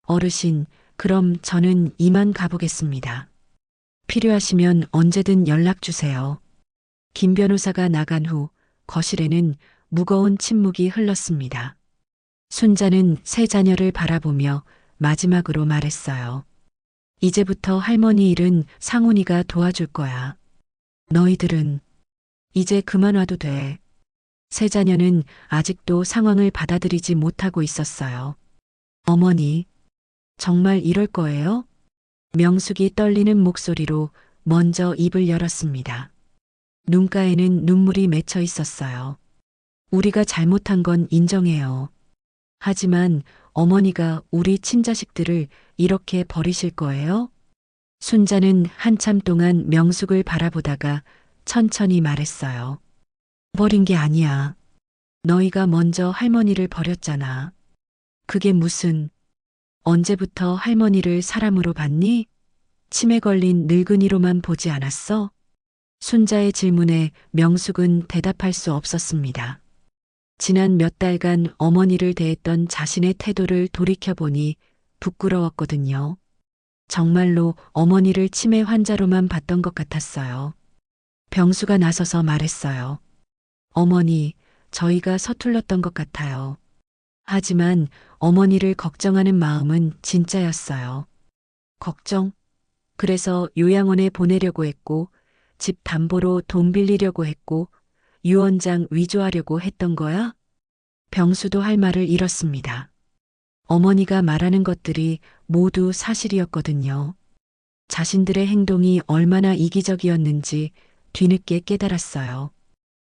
어르신, 그럼 저는 이만 가보겠습니다. 필요하시면 언제든 연락 주세요. 김 변호사가 나간 후 거실에는 무거운 침묵이 흘렀습니다. 순자는 세 자녀를 바라보며 마지막으로 말했어요. 이제부터 할머니 일은 상훈이가 도와줄 거야. 너희들은 이제 그만 와도 돼. 세 자녀는 아직도 상황을 받아들이지 못하고 있었어요. 어머니, 정말 이럴 거예요? 명숙이 떨리는 목소리로 먼저 입을 열었습니다. 눈가에는 눈물이 맺혀 있었어요. 우리가 잘못한 건 인정해요. 하지만 어머니가 우리 친자식들을 이렇게 버리실 거예요? 순자는 한참 동안 명숙을 바라보다가 천천히 말했어요. 버린 게 아니야. 너희가 먼저 할머니를 버렸잖아. 그게 무슨, 언제부터 할머니를 사람으로 봤니? 치매 걸린 늙은이로만 보지 않았어? 순자의 질문에 명숙은 대답할 수 없었습니다. 지난 몇 달간 어머니를 대했던 자신의 태도를 돌이켜보니 부끄러웠거든요. 정말로 어머니를 치매 환자로만 봤던 것 같았어요. 병수가 나서서 말했어요. 어머니, 저희가 서툴렀던 것 같아요. 하지만 어머니를 걱정하는 마음은 진짜였어요. 걱정? 그래서 요양원에 보내려고 했고, 집 담보로 돈 빌리려고 했고, 유언장 위조하려고 했던 거야? 병수도 할 말을 잃었습니다. 어머니가 말하는 것들이 모두 사실이었거든요. 자신들의 행동이 얼마나 이기적이었는지 뒤늦게 깨달았어요.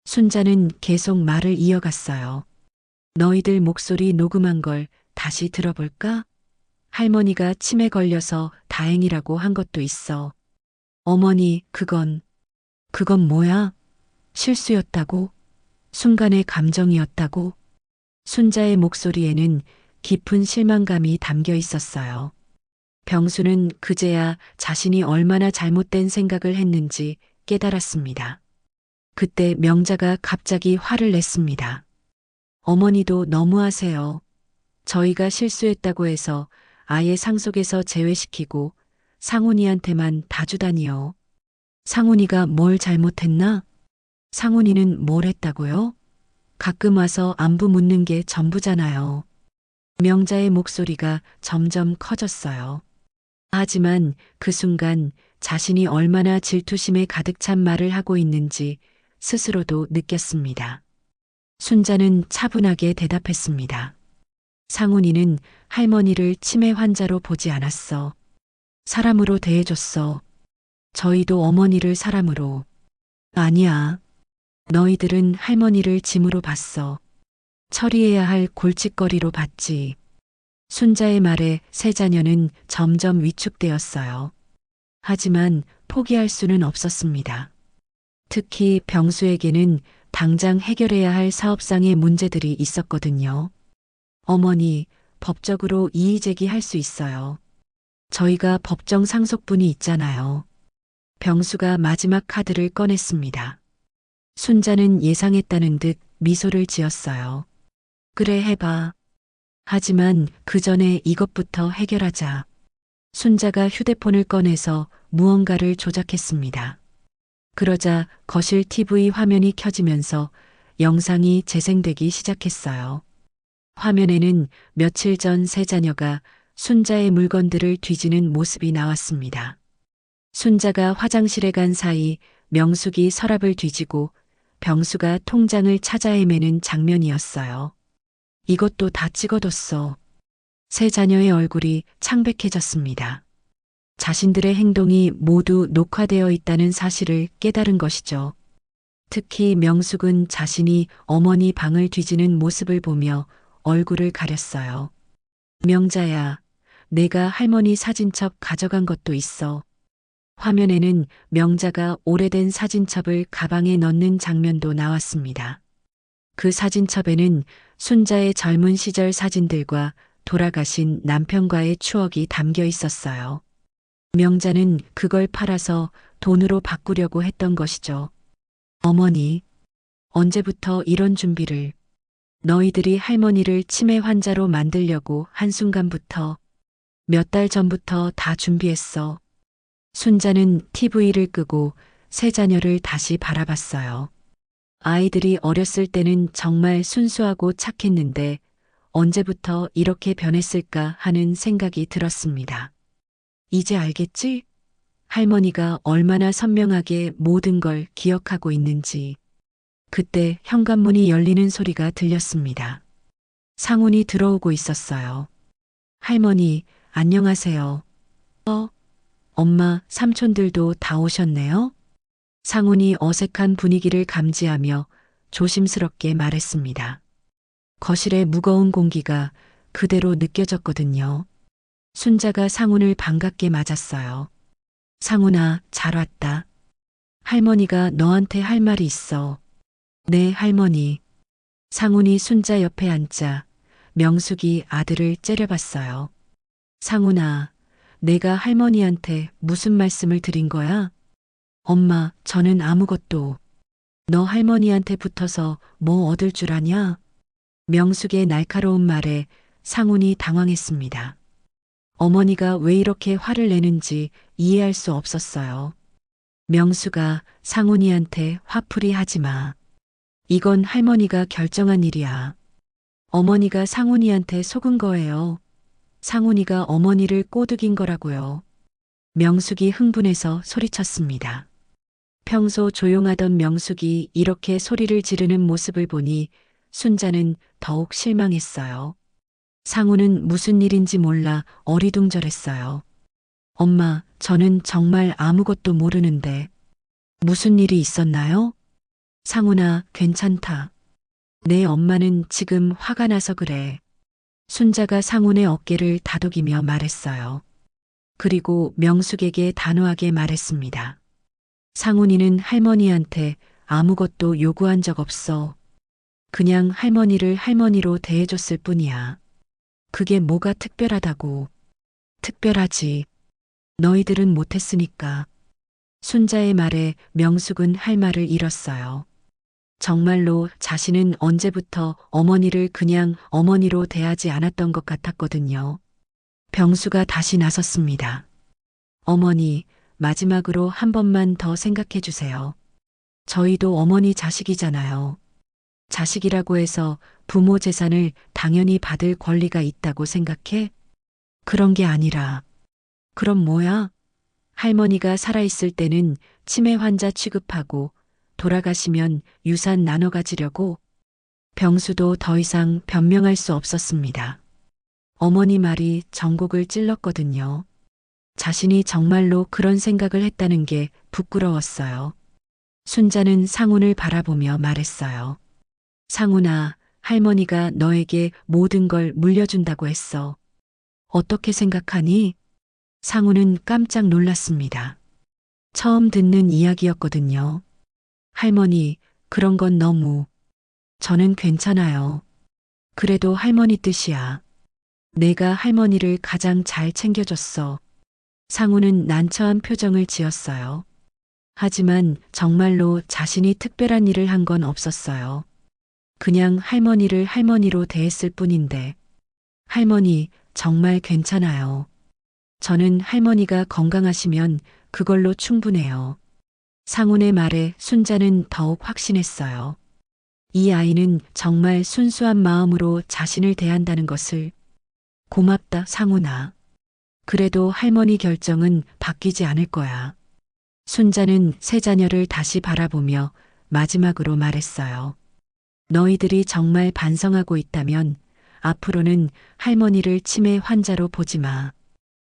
순자는 계속 말을 이어갔어요. 너희들 목소리 녹음한 걸 다시 들어볼까? 할머니가 치매 걸려서 다행이라고 한 것도 있어. 어머니, 그건 뭐야? 실수였다고? 순간의 감정이었다고? 순자의 목소리에는 깊은 실망감이 담겨 있었어요. 병수는 그제야 자신이 얼마나 잘못된 생각을 했는지 깨달았습니다. 그때 명자가 갑자기 화를 냈습니다. 어머니도 너무하세요. 저희가 실수했다고 해서 아예 상속에서 제외시키고 상훈이한테만 다 주다니요. 상훈이가 뭘 잘못했나? 상훈이는 뭘 했다고요? 가끔 와서 안부 묻는 게 전부잖아요. 명자의 목소리가 점점 커졌어요. 하지만 그 순간 자신이 얼마나 질투심에 가득 찬 말을 하고 있는지 스스로도 느꼈습니다. 순자는 차분하게 대답했습니다. 상훈이는 할머니를 치매 환자로 보지 않았어. 사람으로 대해줬어. 저희도 어머니를 사람으로. 아니야. 너희들은 할머니를 짐으로 봤어. 처리해야 할 골칫거리로 봤지. 순자의 말에 세 자녀는 점점 위축되었어요. 하지만 포기할 수는 없었습니다. 특히 병수에게는 당장 해결해야 할 사업상의 문제들이 있었거든요. 어머니, 법적으로 이의 제기할 수 있어요. 저희가 법정 상속분이 있잖아요. 병수가 마지막 카드를 꺼냈습니다. 순자는 예상했다는 듯 미소를 지었어요. 그래, 해봐. 하지만 그 전에 이것부터 해결하자. 순자가 휴대폰을 꺼내서 무언가를 조작했습니다. 그러자 거실 TV 화면이 켜지면서 영상이 재생되기 시작했어요. 화면에는 며칠 전 세 자녀가 순자의 물건들을 뒤지는 모습이 나왔습니다. 순자가 화장실에 간 사이 명숙이 서랍을 뒤지고 병수가 통장을 찾아 헤매는 장면이었어요. 이것도 다 찍어뒀어. 세 자녀의 얼굴이 창백해졌습니다. 자신들의 행동이 모두 녹화되어 있다는 사실을 깨달은 것이죠. 특히 명숙은 자신이 어머니 방을 뒤지는 모습을 보며 얼굴을 가렸어요. 명자야, 내가 할머니 사진첩 가져간 것도 있어. 화면에는 명자가 오래된 사진첩을 가방에 넣는 장면도 나왔습니다. 그 사진첩에는 순자의 젊은 시절 사진들과 돌아가신 남편과의 추억이 담겨 있었어요. 명자는 그걸 팔아서 돈으로 바꾸려고 했던 것이죠. 어머니, 언제부터 이런 준비를, 너희들이 할머니를 치매 환자로 만들려고 한순간부터, 몇 달 전부터 다 준비했어. 순자는 TV를 끄고 세 자녀를 다시 바라봤어요. 아이들이 어렸을 때는 정말 순수하고 착했는데 언제부터 이렇게 변했을까 하는 생각이 들었습니다. 이제 알겠지? 할머니가 얼마나 선명하게 모든 걸 기억하고 있는지. 그때 현관문이 열리는 소리가 들렸습니다. 상훈이 들어오고 있었어요. 할머니, 안녕하세요. 엄마, 삼촌들도 다 오셨네요? 상훈이 어색한 분위기를 감지하며 조심스럽게 말했습니다. 거실의 무거운 공기가 그대로 느껴졌거든요. 순자가 상훈을 반갑게 맞았어요. 상훈아, 잘 왔다. 할머니가 너한테 할 말이 있어. 네, 할머니. 상훈이 순자 옆에 앉자 명숙이 아들을 째려봤어요. 상훈아, 내가 할머니한테 무슨 말씀을 드린 거야? 엄마, 저는 아무것도. 너 할머니한테 붙어서 뭐 얻을 줄 아냐? 명숙의 날카로운 말에 상훈이 당황했습니다. 어머니가 왜 이렇게 화를 내는지 이해할 수 없었어요. 명수가 상훈이한테 화풀이 하지 마. 이건 할머니가 결정한 일이야. 어머니가 상훈이한테 속은 거예요. 상훈이가 어머니를 꼬드긴 거라고요. 명숙이 흥분해서 소리쳤습니다. 평소 조용하던 명숙이 이렇게 소리를 지르는 모습을 보니 순자는 더욱 실망했어요. 상훈은 무슨 일인지 몰라 어리둥절했어요. 엄마, 저는 정말 아무것도 모르는데. 무슨 일이 있었나요? 상훈아, 괜찮다. 내 엄마는 지금 화가 나서 그래. 순자가 상훈의 어깨를 다독이며 말했어요. 그리고 명숙에게 단호하게 말했습니다. 상훈이는 할머니한테 아무것도 요구한 적 없어. 그냥 할머니를 할머니로 대해줬을 뿐이야. 그게 뭐가 특별하다고. 특별하지. 너희들은 못했으니까. 순자의 말에 명숙은 할 말을 잃었어요. 정말로 자신은 언제부터 어머니를 그냥 어머니로 대하지 않았던 것 같았거든요. 병수가 다시 나섰습니다. 어머니, 마지막으로 한 번만 더 생각해 주세요. 저희도 어머니 자식이잖아요. 자식이라고 해서 부모 재산을 당연히 받을 권리가 있다고 생각해? 그런 게 아니라. 그럼 뭐야? 할머니가 살아있을 때는 치매 환자 취급하고 돌아가시면 유산 나눠 가지려고. 병수도 더 이상 변명할 수 없었습니다. 어머니 말이 전곡을 찔렀거든요. 자신이 정말로 그런 생각을 했다는 게 부끄러웠어요. 순자는 상훈을 바라보며 말했어요. 상훈아, 할머니가 너에게 모든 걸 물려준다고 했어. 어떻게 생각하니? 상훈은 깜짝 놀랐습니다. 처음 듣는 이야기였거든요. 할머니, 그런 건 너무. 저는 괜찮아요. 그래도 할머니 뜻이야. 내가 할머니를 가장 잘 챙겨줬어. 상훈은 난처한 표정을 지었어요. 하지만 정말로 자신이 특별한 일을 한 건 없었어요. 그냥 할머니를 할머니로 대했을 뿐인데. 할머니, 정말 괜찮아요. 저는 할머니가 건강하시면 그걸로 충분해요. 상훈의 말에 순자는 더욱 확신했어요. 이 아이는 정말 순수한 마음으로 자신을 대한다는 것을. 고맙다, 상훈아. 그래도 할머니 결정은 바뀌지 않을 거야. 순자는 세 자녀를 다시 바라보며 마지막으로 말했어요. 너희들이 정말 반성하고 있다면 앞으로는 할머니를 치매 환자로 보지 마.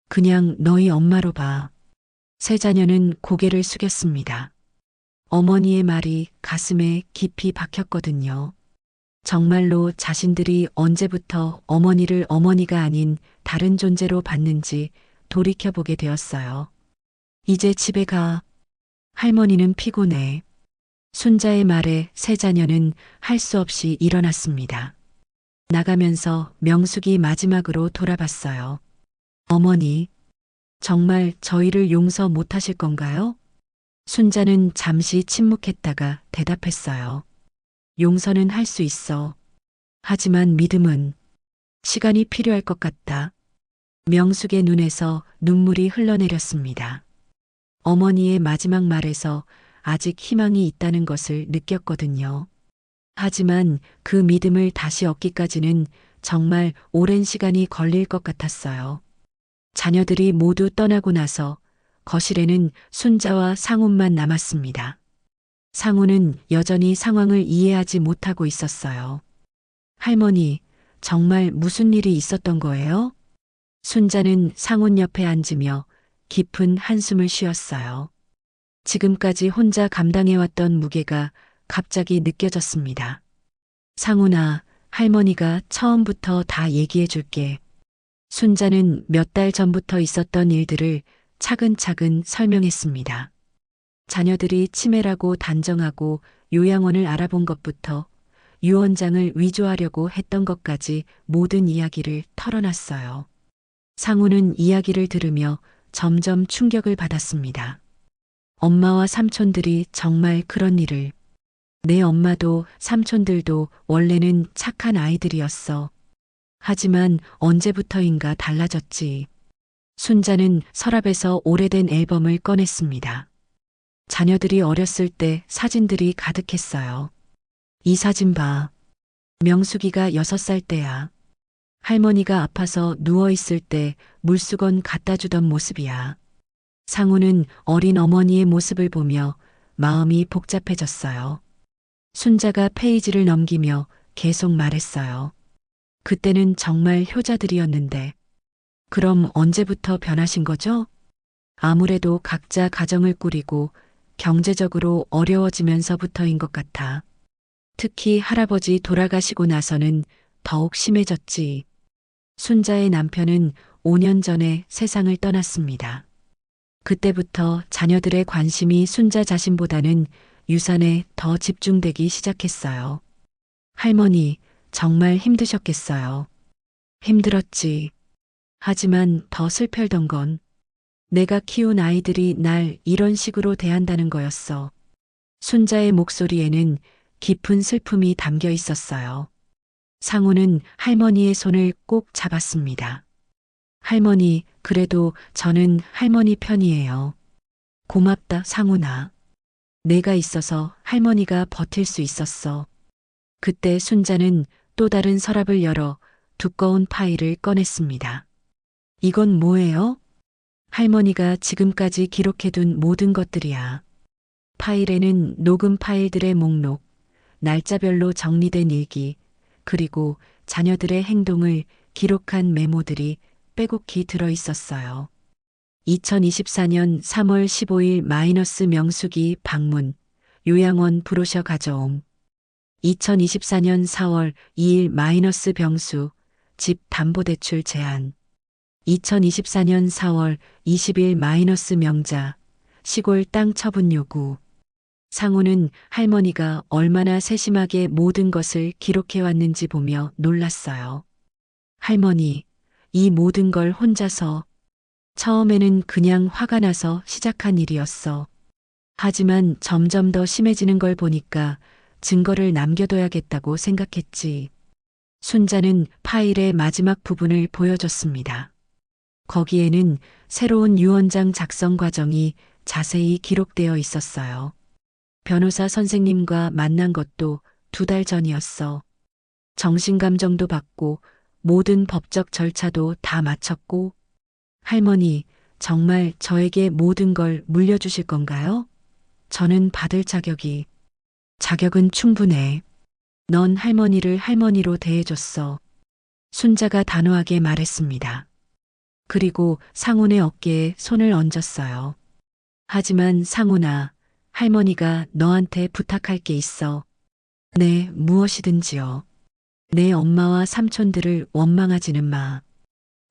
그냥 너희 엄마로 봐. 세 자녀는 고개를 숙였습니다. 어머니의 말이 가슴에 깊이 박혔거든요. 정말로 자신들이 언제부터 어머니를 어머니가 아닌 다른 존재로 봤는지 돌이켜보게 되었어요. 이제 집에 가. 할머니는 피곤해. 순자의 말에 세 자녀는 할 수 없이 일어났습니다. 나가면서 명숙이 마지막으로 돌아봤어요. 어머니, 정말 저희를 용서 못하실 건가요? 순자는 잠시 침묵했다가 대답했어요. 용서는 할 수 있어. 하지만 믿음은 시간이 필요할 것 같다. 명숙의 눈에서 눈물이 흘러내렸습니다. 어머니의 마지막 말에서 아직 희망이 있다는 것을 느꼈거든요. 하지만 그 믿음을 다시 얻기까지는 정말 오랜 시간이 걸릴 것 같았어요. 자녀들이 모두 떠나고 나서 거실에는 순자와 상훈만 남았습니다. 상훈은 여전히 상황을 이해하지 못하고 있었어요. 할머니, 정말 무슨 일이 있었던 거예요? 순자는 상훈 옆에 앉으며 깊은 한숨을 쉬었어요. 지금까지 혼자 감당해왔던 무게가 갑자기 느껴졌습니다. 상훈아, 할머니가 처음부터 다 얘기해 줄게. 순자는 몇 달 전부터 있었던 일들을 차근차근 설명했습니다. 자녀들이 치매라고 단정하고 요양원을 알아본 것부터 유언장을 위조하려고 했던 것까지 모든 이야기를 털어놨어요. 상우는 이야기를 들으며 점점 충격을 받았습니다. 엄마와 삼촌들이 정말 그런 일을. 내 엄마도 삼촌들도 원래는 착한 아이들이었어. 하지만 언제부터인가 달라졌지. 순자는 서랍에서 오래된 앨범을 꺼냈습니다. 자녀들이 어렸을 때 사진들이 가득했어요. 이 사진 봐. 명숙이가 6살 때야. 할머니가 아파서 누워있을 때 물수건 갖다 주던 모습이야. 상우는 어린 어머니의 모습을 보며 마음이 복잡해졌어요. 순자가 페이지를 넘기며 계속 말했어요. 그때는 정말 효자들이었는데. 그럼 언제부터 변하신 거죠? 아무래도 각자 가정을 꾸리고 경제적으로 어려워지면서부터인 것 같아. 특히 할아버지 돌아가시고 나서는 더욱 심해졌지. 순자의 남편은 5년 전에 세상을 떠났습니다. 그때부터 자녀들의 관심이 순자 자신보다는 유산에 더 집중되기 시작했어요. 할머니, 정말 힘드셨겠어요. 힘들었지. 하지만 더 슬펐던 건 내가 키운 아이들이 날 이런 식으로 대한다는 거였어. 순자의 목소리에는 깊은 슬픔이 담겨 있었어요. 상우는 할머니의 손을 꼭 잡았습니다. 할머니, 그래도 저는 할머니 편이에요. 고맙다, 상훈아. 내가 있어서 할머니가 버틸 수 있었어. 그때 순자는 또 다른 서랍을 열어 두꺼운 파일을 꺼냈습니다. 이건 뭐예요? 할머니가 지금까지 기록해둔 모든 것들이야. 파일에는 녹음 파일들의 목록, 날짜별로 정리된 일기, 그리고 자녀들의 행동을 기록한 메모들이 빼곡히 들어 있었어요. 2024년 3월 15일 마이너스 명숙이 방문, 요양원 브로셔 가져옴. 2024년 4월 2일 마이너스 병수, 집 담보대출 제한. 2024년 4월 20일 마이너스 명자, 시골 땅 처분 요구. 상우는 할머니가 얼마나 세심하게 모든 것을 기록해왔는지 보며 놀랐어요. 할머니, 이 모든 걸 혼자서. 처음에는 그냥 화가 나서 시작한 일이었어. 하지만 점점 더 심해지는 걸 보니까 증거를 남겨둬야겠다고 생각했지. 순자는 파일의 마지막 부분을 보여줬습니다. 거기에는 새로운 유언장 작성 과정이 자세히 기록되어 있었어요. 변호사 선생님과 만난 것도 2달 전이었어. 정신감정도 받고 모든 법적 절차도 다 마쳤고. 할머니, 정말 저에게 모든 걸 물려주실 건가요? 저는 받을 자격은 충분해. 넌 할머니를 할머니로 대해줬어. 순자가 단호하게 말했습니다. 그리고 상훈의 어깨에 손을 얹었어요. 하지만 상훈아, 할머니가 너한테 부탁할 게 있어. 네, 무엇이든지요. 내 엄마와 삼촌들을 원망하지는 마.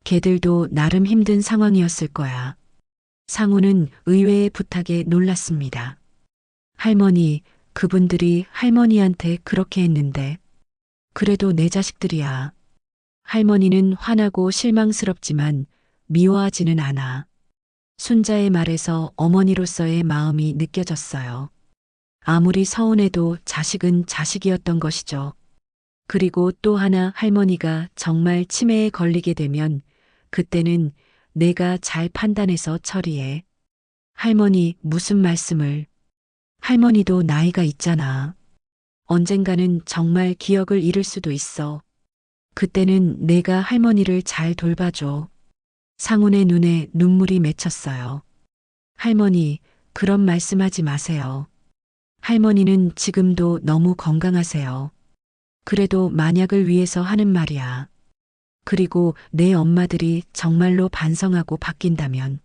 걔들도 나름 힘든 상황이었을 거야. 상훈은 의외의 부탁에 놀랐습니다. 할머니, 그분들이 할머니한테 그렇게 했는데. 그래도 내 자식들이야. 할머니는 화나고 실망스럽지만 미워하지는 않아. 순자의 말에서 어머니로서의 마음이 느껴졌어요. 아무리 서운해도 자식은 자식이었던 것이죠. 그리고 또 하나 할머니가 정말 치매에 걸리게 되면 그때는 내가 잘 판단해서 처리해. 할머니 무슨 말씀을. 할머니도 나이가 있잖아. 언젠가는 정말 기억을 잃을 수도 있어. 그때는 내가 할머니를 잘 돌봐줘. 상훈의 눈에 눈물이 맺혔어요. 할머니, 그런 말씀하지 마세요. 할머니는 지금도 너무 건강하세요. 그래도 만약을 위해서 하는 말이야. 그리고 내 엄마들이 정말로 반성하고 바뀐다면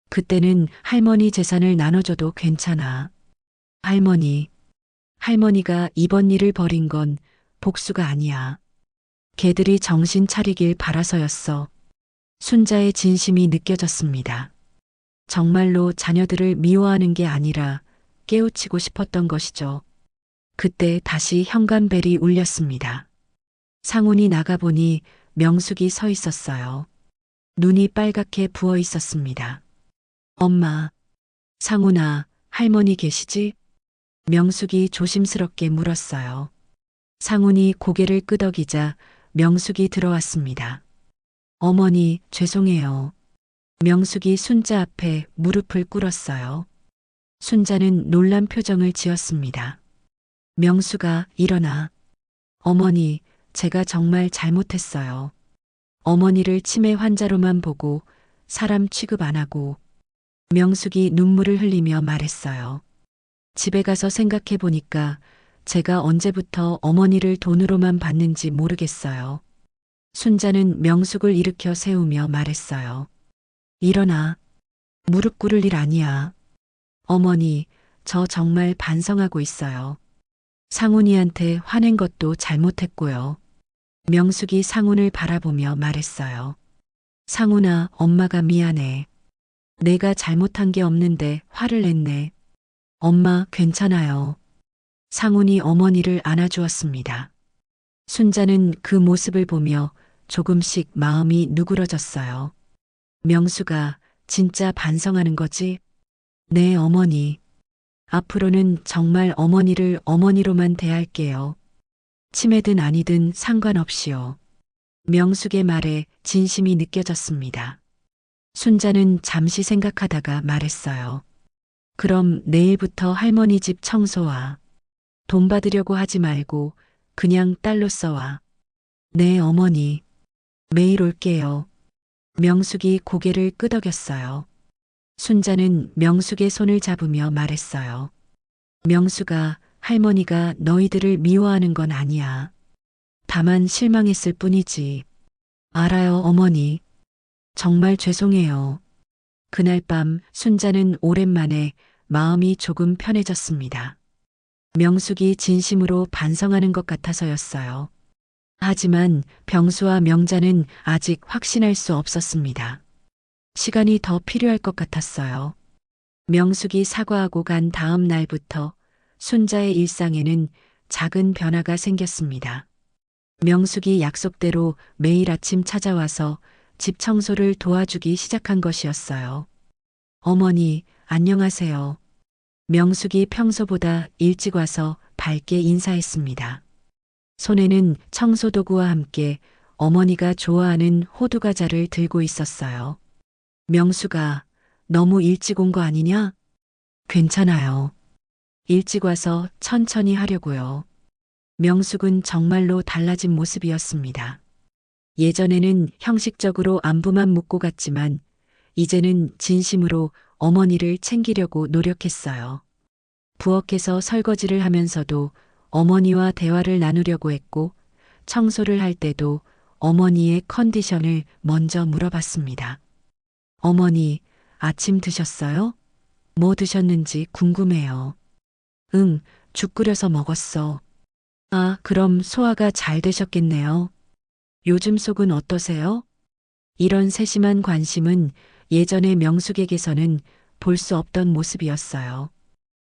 그때는 할머니 재산을 나눠줘도 괜찮아. 할머니가 이번 일을 벌인 건 복수가 아니야. 걔들이 정신 차리길 바라서였어. 순자의 진심이 느껴졌습니다. 정말로 자녀들을 미워하는 게 아니라 깨우치고 싶었던 것이죠. 그때 다시 현관벨이 울렸습니다. 상훈이 나가보니 명숙이 서 있었어요. 눈이 빨갛게 부어 있었습니다. 엄마, 상훈아, 할머니 계시지? 명숙이 조심스럽게 물었어요. 상훈이 고개를 끄덕이자 명숙이 들어왔습니다. 어머니, 죄송해요. 명숙이 순자 앞에 무릎을 꿇었어요. 순자는 놀란 표정을 지었습니다. 명숙아, 일어나. 어머니, 제가 정말 잘못했어요. 어머니를 치매 환자로만 보고 사람 취급 안 하고. 명숙이 눈물을 흘리며 말했어요. 집에 가서 생각해 보니까 제가 언제부터 어머니를 돈으로만 봤는지 모르겠어요. 순자는 명숙을 일으켜 세우며 말했어요. 일어나. 무릎 꿇을 일 아니야. 어머니, 저 정말 반성하고 있어요. 상훈이한테 화낸 것도 잘못했고요. 명숙이 상훈을 바라보며 말했어요. 상훈아, 엄마가 미안해. 내가 잘못한 게 없는데 화를 냈네. 엄마, 괜찮아요. 상훈이 어머니를 안아주었습니다. 순자는 그 모습을 보며 조금씩 마음이 누그러졌어요. 명수가 진짜 반성하는 거지? 네, 어머니. 앞으로는 정말 어머니를 어머니로만 대할게요. 치매든 아니든 상관없이요. 명숙의 말에 진심이 느껴졌습니다. 순자는 잠시 생각하다가 말했어요. 그럼 내일부터 할머니 집 청소와. 돈 받으려고 하지 말고 그냥 딸로써 와. 네, 어머니. 매일 올게요. 명숙이 고개를 끄덕였어요. 순자는 명숙의 손을 잡으며 말했어요. 명숙아, 할머니가 너희들을 미워하는 건 아니야. 다만 실망했을 뿐이지. 알아요, 어머니. 정말 죄송해요. 그날 밤 순자는 오랜만에 마음이 조금 편해졌습니다. 명숙이 진심으로 반성하는 것 같아서였어요. 하지만 병수와 명자는 아직 확신할 수 없었습니다. 시간이 더 필요할 것 같았어요. 명숙이 사과하고 간 다음 날부터 순자의 일상에는 작은 변화가 생겼습니다. 명숙이 약속대로 매일 아침 찾아와서 집 청소를 도와주기 시작한 것이었어요. 어머니, 안녕하세요. 명숙이 평소보다 일찍 와서 밝게 인사했습니다. 손에는 청소도구와 함께 어머니가 좋아하는 호두과자를 들고 있었어요. 명숙아, 너무 일찍 온 거 아니냐? 괜찮아요. 일찍 와서 천천히 하려고요. 명숙은 정말로 달라진 모습이었습니다. 예전에는 형식적으로 안부만 묻고 갔지만 이제는 진심으로 어머니를 챙기려고 노력했어요. 부엌에서 설거지를 하면서도 어머니와 대화를 나누려고 했고 청소를 할 때도 어머니의 컨디션을 먼저 물어봤습니다. 어머니, 아침 드셨어요? 뭐 드셨는지 궁금해요. 응, 죽 끓여서 먹었어. 아, 그럼 소화가 잘 되셨겠네요. 요즘 속은 어떠세요? 이런 세심한 관심은 예전의 명숙에게서는 볼 수 없던 모습이었어요.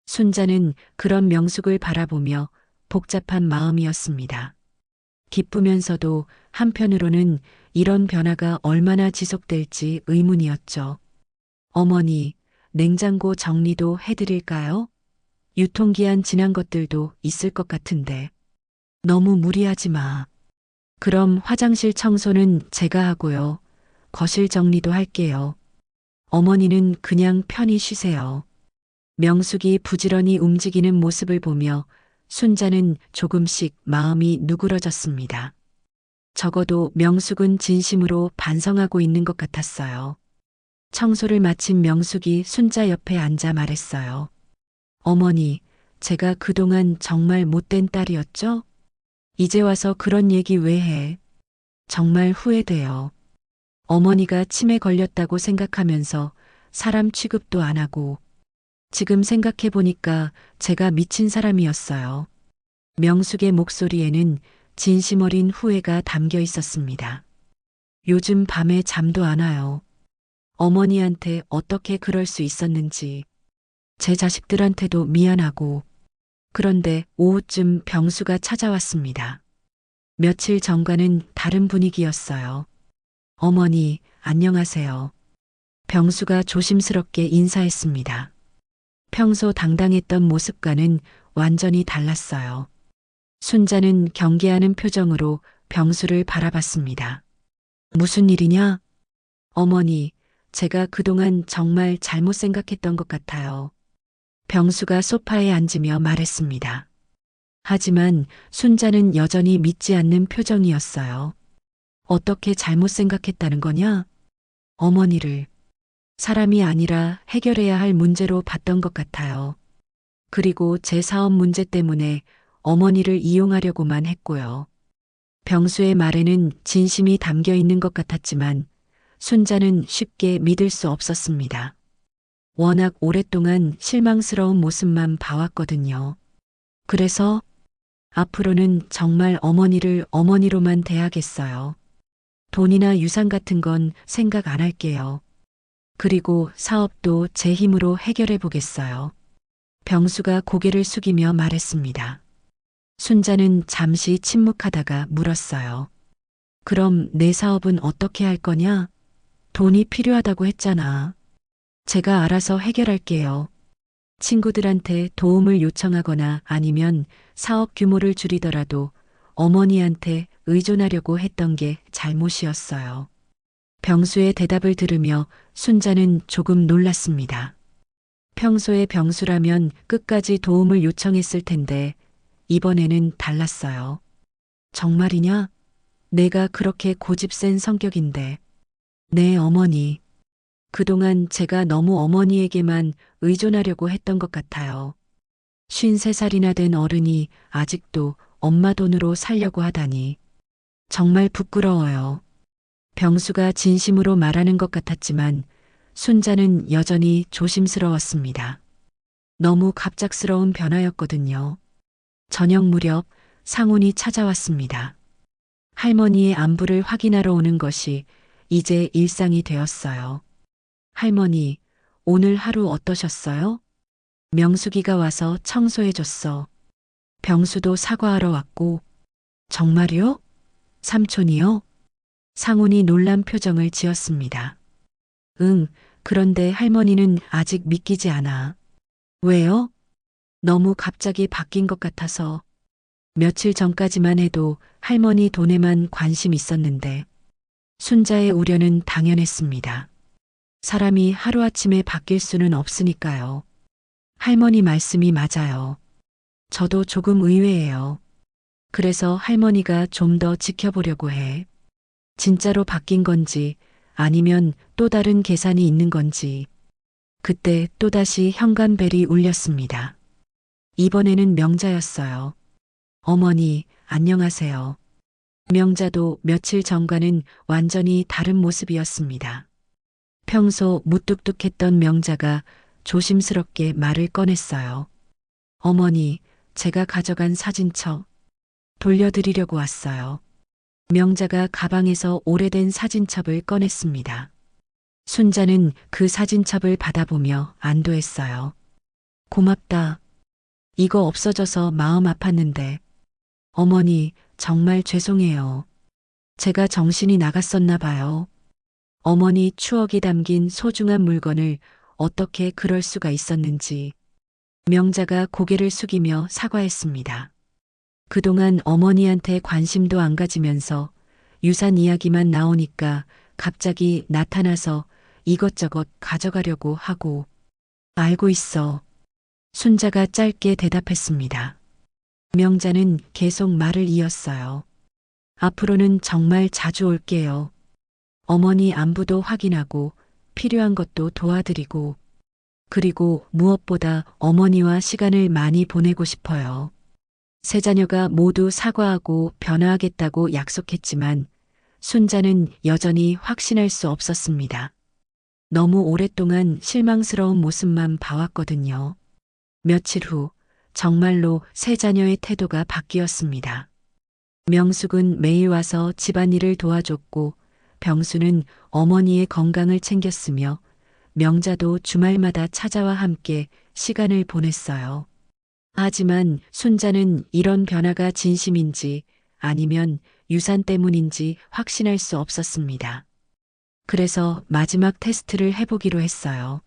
순자는 그런 명숙을 바라보며 복잡한 마음이었습니다. 기쁘면서도 한편으로는 이런 변화가 얼마나 지속될지 의문이었죠. 어머니, 냉장고 정리도 해드릴까요? 유통기한 지난 것들도 있을 것 같은데. 너무 무리하지 마. 그럼 화장실 청소는 제가 하고요. 거실 정리도 할게요. 어머니는 그냥 편히 쉬세요. 명숙이 부지런히 움직이는 모습을 보며 순자는 조금씩 마음이 누그러졌습니다. 적어도 명숙은 진심으로 반성하고 있는 것 같았어요. 청소를 마친 명숙이 순자 옆에 앉아 말했어요. 어머니, 제가 그동안 정말 못된 딸이었죠? 이제 와서 그런 얘기 왜 해? 정말 후회돼요. 어머니가 치매 걸렸다고 생각하면서 사람 취급도 안 하고 지금 생각해 보니까 제가 미친 사람이었어요. 명숙의 목소리에는 진심 어린 후회가 담겨 있었습니다. 요즘 밤에 잠도 안 와요. 어머니한테 어떻게 그럴 수 있었는지, 제 자식들한테도 미안하고, 그런데 오후쯤 병수가 찾아왔습니다. 며칠 전과는 다른 분위기였어요. 어머니, 안녕하세요. 병수가 조심스럽게 인사했습니다. 평소 당당했던 모습과는 완전히 달랐어요. 순자는 경계하는 표정으로 병수를 바라봤습니다. 무슨 일이냐? 어머니, 제가 그동안 정말 잘못 생각했던 것 같아요. 병수가 소파에 앉으며 말했습니다. 하지만 순자는 여전히 믿지 않는 표정이었어요. 어떻게 잘못 생각했다는 거냐? 어머니를 사람이 아니라 해결해야 할 문제로 봤던 것 같아요. 그리고 제 사업 문제 때문에 어머니를 이용하려고만 했고요. 병수의 말에는 진심이 담겨 있는 것 같았지만 순자는 쉽게 믿을 수 없었습니다. 워낙 오랫동안 실망스러운 모습만 봐왔거든요. 그래서 앞으로는 정말 어머니를 어머니로만 대하겠어요. 돈이나 유산 같은 건 생각 안 할게요. 그리고 사업도 제 힘으로 해결해 보겠어요. 병수가 고개를 숙이며 말했습니다. 순자는 잠시 침묵하다가 물었어요. 그럼 내 사업은 어떻게 할 거냐? 돈이 필요하다고 했잖아. 제가 알아서 해결할게요. 친구들한테 도움을 요청하거나 아니면 사업 규모를 줄이더라도 어머니한테 의존하려고 했던 게 잘못이었어요. 병수의 대답을 들으며 순자는 조금 놀랐습니다. 평소에 병수라면 끝까지 도움을 요청했을 텐데 이번에는 달랐어요. 정말이냐? 내가 그렇게 고집센 성격인데. 네, 어머니. 그동안 제가 너무 어머니에게만 의존하려고 했던 것 같아요. 53살이나 된 어른이 아직도 엄마 돈으로 살려고 하다니. 정말 부끄러워요. 병수가 진심으로 말하는 것 같았지만 순자는 여전히 조심스러웠습니다. 너무 갑작스러운 변화였거든요. 저녁 무렵 상훈이 찾아왔습니다. 할머니의 안부를 확인하러 오는 것이 이제 일상이 되었어요. 할머니, 오늘 하루 어떠셨어요? 명숙이가 와서 청소해줬어. 병수도 사과하러 왔고. 정말요? 삼촌이요? 상훈이 놀란 표정을 지었습니다. 응, 그런데 할머니는 아직 믿기지 않아. 왜요? 너무 갑자기 바뀐 것 같아서. 며칠 전까지만 해도 할머니 돈에만 관심 있었는데. 순자의 우려는 당연했습니다. 사람이 하루아침에 바뀔 수는 없으니까요. 할머니 말씀이 맞아요. 저도 조금 의외예요. 그래서 할머니가 좀 더 지켜보려고 해. 진짜로 바뀐 건지 아니면 또 다른 계산이 있는 건지. 그때 또다시 현관벨이 울렸습니다. 이번에는 명자였어요. 어머니, 안녕하세요. 명자도 며칠 전과는 완전히 다른 모습이었습니다. 평소 무뚝뚝했던 명자가 조심스럽게 말을 꺼냈어요. 어머니, 제가 가져간 사진첩 돌려드리려고 왔어요. 명자가 가방에서 오래된 사진첩을 꺼냈습니다. 순자는 그 사진첩을 받아보며 안도했어요. 고맙다. 이거 없어져서 마음 아팠는데. 어머니, 정말 죄송해요. 제가 정신이 나갔었나 봐요. 어머니 추억이 담긴 소중한 물건을 어떻게 그럴 수가 있었는지. 명자가 고개를 숙이며 사과했습니다. 그동안 어머니한테 관심도 안 가지면서 유산 이야기만 나오니까 갑자기 나타나서 이것저것 가져가려고 하고. 알고 있어. 순자가 짧게 대답했습니다. 명자는 계속 말을 이었어요. 앞으로는 정말 자주 올게요. 어머니 안부도 확인하고 필요한 것도 도와드리고. 그리고 무엇보다 어머니와 시간을 많이 보내고 싶어요. 세 자녀가 모두 사과하고 변화하겠다고 약속했지만 순자는 여전히 확신할 수 없었습니다. 너무 오랫동안 실망스러운 모습만 봐왔거든요. 며칠 후 정말로 세 자녀의 태도가 바뀌었습니다. 명숙은 매일 와서 집안일을 도와줬고 병수는 어머니의 건강을 챙겼으며 명자도 주말마다 찾아와 함께 시간을 보냈어요. 하지만 순자는 이런 변화가 진심인지 아니면 유산 때문인지 확신할 수 없었습니다. 그래서 마지막 테스트를 해보기로 했어요.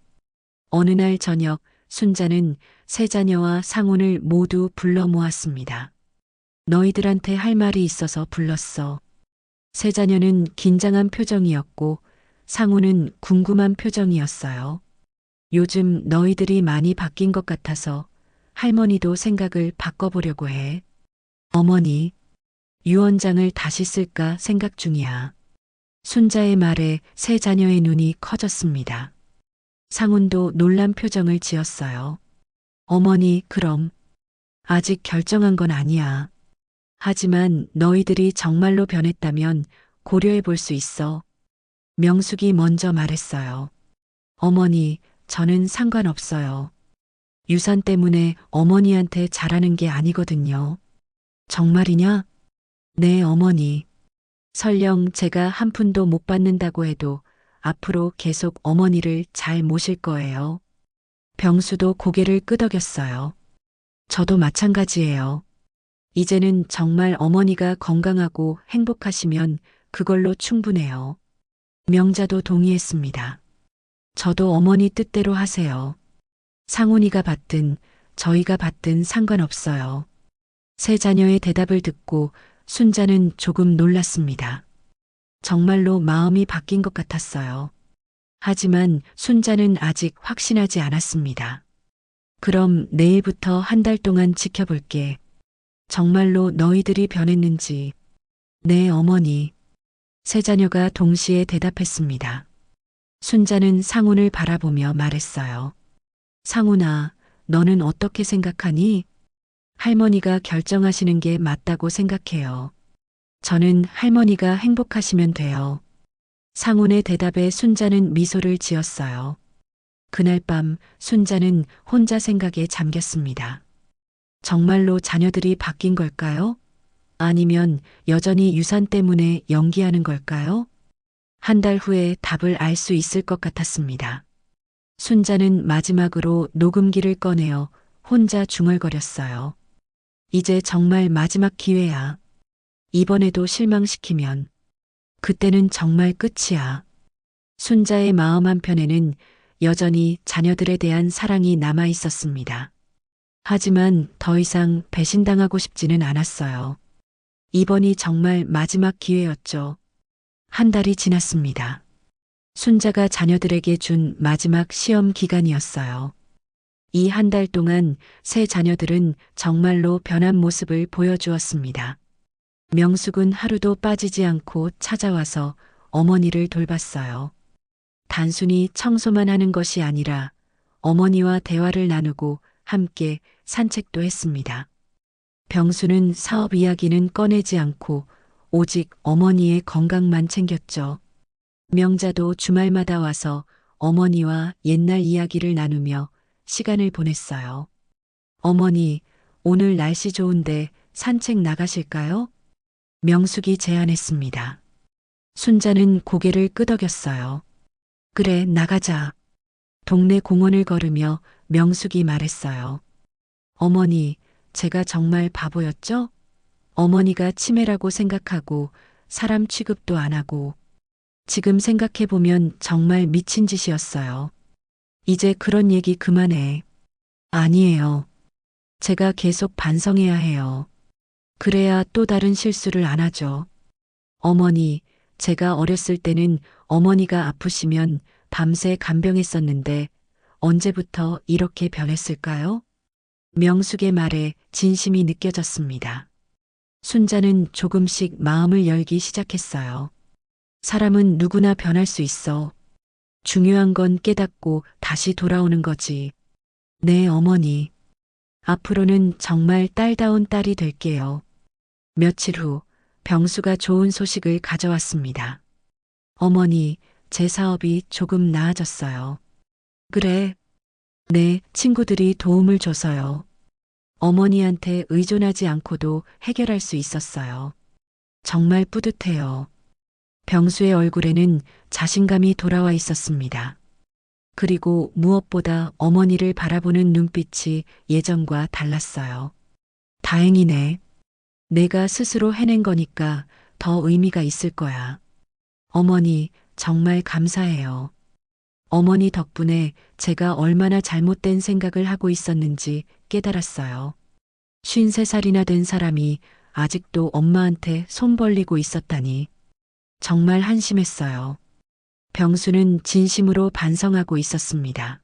어느 날 저녁 순자는 세 자녀와 상훈을 모두 불러 모았습니다. 너희들한테 할 말이 있어서 불렀어. 세 자녀는 긴장한 표정이었고 상훈은 궁금한 표정이었어요. 요즘 너희들이 많이 바뀐 것 같아서 할머니도 생각을 바꿔보려고 해. 어머니, 유언장을 다시 쓸까 생각 중이야. 순자의 말에 세 자녀의 눈이 커졌습니다. 상훈도 놀란 표정을 지었어요. 어머니, 그럼 아직 결정한 건 아니야. 하지만 너희들이 정말로 변했다면 고려해 볼 수 있어. 명숙이 먼저 말했어요. 어머니, 저는 상관없어요. 유산 때문에 어머니한테 잘하는 게 아니거든요. 정말이냐? 네, 어머니. 설령 제가 한 푼도 못 받는다고 해도 앞으로 계속 어머니를 잘 모실 거예요. 병수도 고개를 끄덕였어요. 저도 마찬가지예요. 이제는 정말 어머니가 건강하고 행복하시면 그걸로 충분해요. 명자도 동의했습니다. 저도 어머니 뜻대로 하세요. 상훈이가 받든 저희가 받든 상관없어요. 세 자녀의 대답을 듣고 순자는 조금 놀랐습니다. 정말로 마음이 바뀐 것 같았어요. 하지만 순자는 아직 확신하지 않았습니다. 그럼 내일부터 한 달 동안 지켜볼게. 정말로 너희들이 변했는지. 네, 어머니. 세 자녀가 동시에 대답했습니다. 순자는 상훈을 바라보며 말했어요. 상훈아, 너는 어떻게 생각하니? 할머니가 결정하시는 게 맞다고 생각해요. 저는 할머니가 행복하시면 돼요. 상훈의 대답에 순자는 미소를 지었어요. 그날 밤 순자는 혼자 생각에 잠겼습니다. 정말로 자녀들이 바뀐 걸까요? 아니면 여전히 유산 때문에 연기하는 걸까요? 한 달 후에 답을 알 수 있을 것 같았습니다. 순자는 마지막으로 녹음기를 꺼내어 혼자 중얼거렸어요. 이제 정말 마지막 기회야. 이번에도 실망시키면 그때는 정말 끝이야. 순자의 마음 한편에는 여전히 자녀들에 대한 사랑이 남아 있었습니다. 하지만 더 이상 배신당하고 싶지는 않았어요. 이번이 정말 마지막 기회였죠. 한 달이 지났습니다. 순자가 자녀들에게 준 마지막 시험 기간이었어요. 이 한 달 동안 세 자녀들은 정말로 변한 모습을 보여주었습니다. 명숙은 하루도 빠지지 않고 찾아와서 어머니를 돌봤어요. 단순히 청소만 하는 것이 아니라 어머니와 대화를 나누고 함께 산책도 했습니다. 병수는 사업 이야기는 꺼내지 않고 오직 어머니의 건강만 챙겼죠. 명자도 주말마다 와서 어머니와 옛날 이야기를 나누며 시간을 보냈어요. 어머니, 오늘 날씨 좋은데 산책 나가실까요? 명숙이 제안했습니다. 순자는 고개를 끄덕였어요. 그래, 나가자. 동네 공원을 걸으며 명숙이 말했어요. 어머니, 제가 정말 바보였죠? 어머니가 치매라고 생각하고 사람 취급도 안 하고 지금 생각해보면 정말 미친 짓이었어요. 이제 그런 얘기 그만해. 아니에요. 제가 계속 반성해야 해요. 그래야 또 다른 실수를 안 하죠. 어머니, 제가 어렸을 때는 어머니가 아프시면 밤새 간병했었는데 언제부터 이렇게 변했을까요? 명숙의 말에 진심이 느껴졌습니다. 순자는 조금씩 마음을 열기 시작했어요. 사람은 누구나 변할 수 있어. 중요한 건 깨닫고 다시 돌아오는 거지. 네, 어머니. 앞으로는 정말 딸다운 딸이 될게요. 며칠 후 병수가 좋은 소식을 가져왔습니다. 어머니, 제 사업이 조금 나아졌어요. 그래. 네, 친구들이 도움을 줘서요. 어머니한테 의존하지 않고도 해결할 수 있었어요. 정말 뿌듯해요. 병수의 얼굴에는 자신감이 돌아와 있었습니다. 그리고 무엇보다 어머니를 바라보는 눈빛이 예전과 달랐어요. 다행이네. 내가 스스로 해낸 거니까 더 의미가 있을 거야. 어머니, 정말 감사해요. 어머니 덕분에 제가 얼마나 잘못된 생각을 하고 있었는지 깨달았어요. 53살이나 된 사람이 아직도 엄마한테 손 벌리고 있었다니. 정말 한심했어요. 병수는 진심으로 반성하고 있었습니다.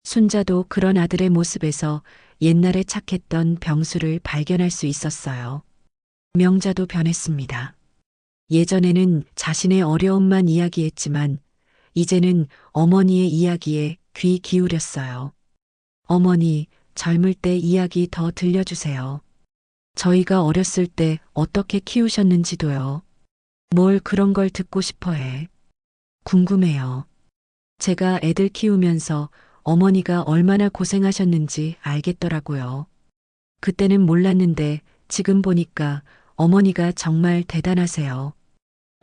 순자도 그런 아들의 모습에서 옛날에 착했던 병수를 발견할 수 있었어요. 명자도 변했습니다. 예전에는 자신의 어려움만 이야기했지만 이제는 어머니의 이야기에 귀 기울였어요. 어머니, 젊을 때 이야기 더 들려주세요. 저희가 어렸을 때 어떻게 키우셨는지도요. 뭘 그런 걸 듣고 싶어 해. 궁금해요. 제가 애들 키우면서 어머니가 얼마나 고생하셨는지 알겠더라고요. 그때는 몰랐는데 지금 보니까 어머니가 정말 대단하세요.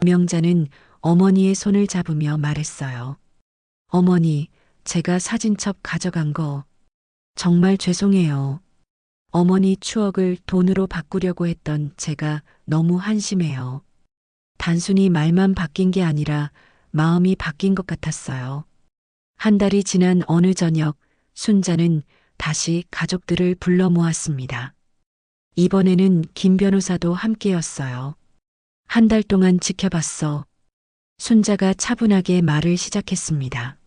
명자는 어머니의 손을 잡으며 말했어요. 어머니, 제가 사진첩 가져간 거 정말 죄송해요. 어머니 추억을 돈으로 바꾸려고 했던 제가 너무 한심해요. 단순히 말만 바뀐 게 아니라 마음이 바뀐 것 같았어요. 한 달이 지난 어느 저녁, 순자는 다시 가족들을 불러 모았습니다. 이번에는 김 변호사도 함께였어요. 한 달 동안 지켜봤어. 순자가 차분하게 말을 시작했습니다.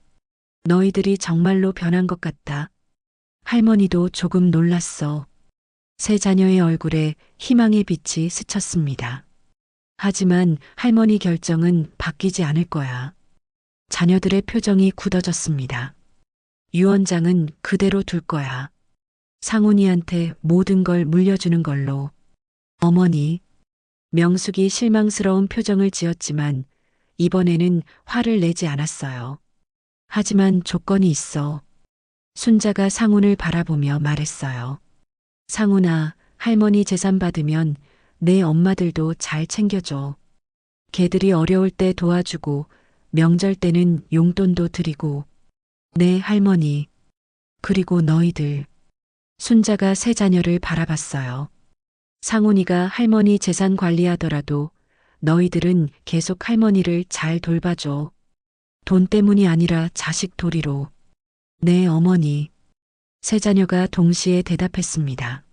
너희들이 정말로 변한 것 같다. 할머니도 조금 놀랐어. 세 자녀의 얼굴에 희망의 빛이 스쳤습니다. 하지만 할머니 결정은 바뀌지 않을 거야. 자녀들의 표정이 굳어졌습니다. 유원장은 그대로 둘 거야. 상훈이한테 모든 걸 물려주는 걸로. 어머니, 명숙이 실망스러운 표정을 지었지만 이번에는 화를 내지 않았어요. 하지만 조건이 있어. 순자가 상훈을 바라보며 말했어요. 상훈아, 할머니 재산 받으면 내 엄마들도 잘 챙겨줘. 걔들이 어려울 때 도와주고 명절 때는 용돈도 드리고. 네, 할머니. 그리고 너희들. 순자가 세 자녀를 바라봤어요. 상훈이가 할머니 재산 관리하더라도 너희들은 계속 할머니를 잘 돌봐줘. 돈 때문이 아니라 자식 도리로. 네, 어머니. 세 자녀가 동시에 대답했습니다.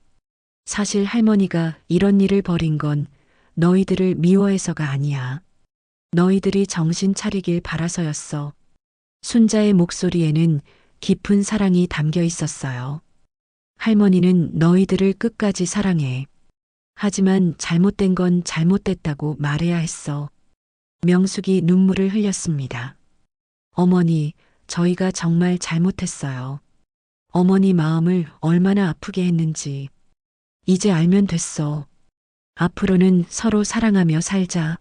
사실 할머니가 이런 일을 벌인 건 너희들을 미워해서가 아니야. 너희들이 정신 차리길 바라서였어. 순자의 목소리에는 깊은 사랑이 담겨 있었어요. 할머니는 너희들을 끝까지 사랑해. 하지만 잘못된 건 잘못됐다고 말해야 했어. 명숙이 눈물을 흘렸습니다. 어머니, 저희가 정말 잘못했어요. 어머니 마음을 얼마나 아프게 했는지. 이제 알면 됐어. 앞으로는 서로 사랑하며 살자.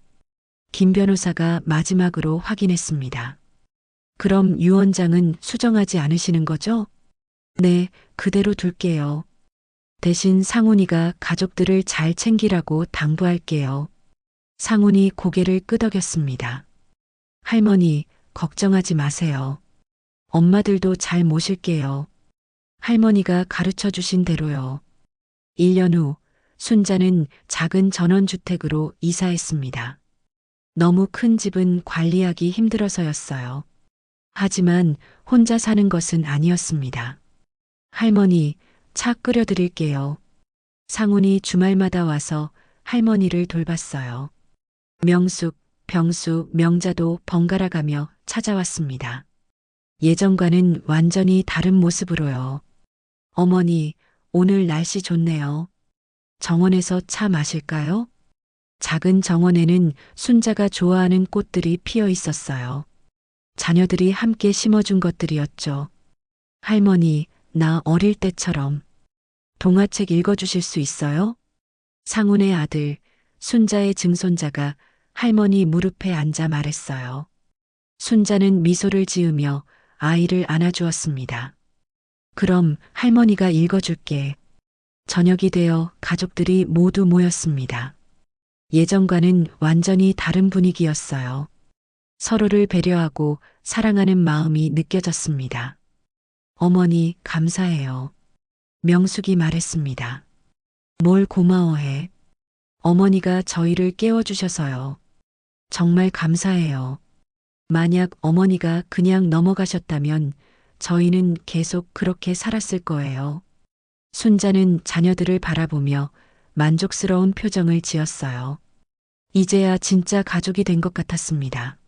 김 변호사가 마지막으로 확인했습니다. 그럼 유 원장은 수정하지 않으시는 거죠? 네, 그대로 둘게요. 대신 상훈이가 가족들을 잘 챙기라고 당부할게요. 상훈이 고개를 끄덕였습니다. 할머니, 걱정하지 마세요. 엄마들도 잘 모실게요. 할머니가 가르쳐 주신 대로요. 1년 후 순자는 작은 전원주택으로 이사했습니다. 너무 큰 집은 관리하기 힘들어서였어요. 하지만 혼자 사는 것은 아니었습니다. 할머니, 차 끓여드릴게요. 상훈이 주말마다 와서 할머니를 돌봤어요. 명숙, 병수, 명자도 번갈아 가며 찾아왔습니다. 예전과는 완전히 다른 모습으로요. 어머니, 오늘 날씨 좋네요. 정원에서 차 마실까요? 작은 정원에는 순자가 좋아하는 꽃들이 피어 있었어요. 자녀들이 함께 심어준 것들이었죠. 할머니, 나 어릴 때처럼 동화책 읽어주실 수 있어요? 상훈의 아들, 순자의 증손자가 할머니 무릎에 앉아 말했어요. 순자는 미소를 지으며 아이를 안아주었습니다. 그럼 할머니가 읽어줄게. 저녁이 되어 가족들이 모두 모였습니다. 예전과는 완전히 다른 분위기였어요. 서로를 배려하고 사랑하는 마음이 느껴졌습니다. 어머니, 감사해요. 명숙이 말했습니다. 뭘 고마워해. 어머니가 저희를 깨워주셔서요. 정말 감사해요. 만약 어머니가 그냥 넘어가셨다면 저희는 계속 그렇게 살았을 거예요. 순자는 자녀들을 바라보며 만족스러운 표정을 지었어요. 이제야 진짜 가족이 된 것 같았습니다.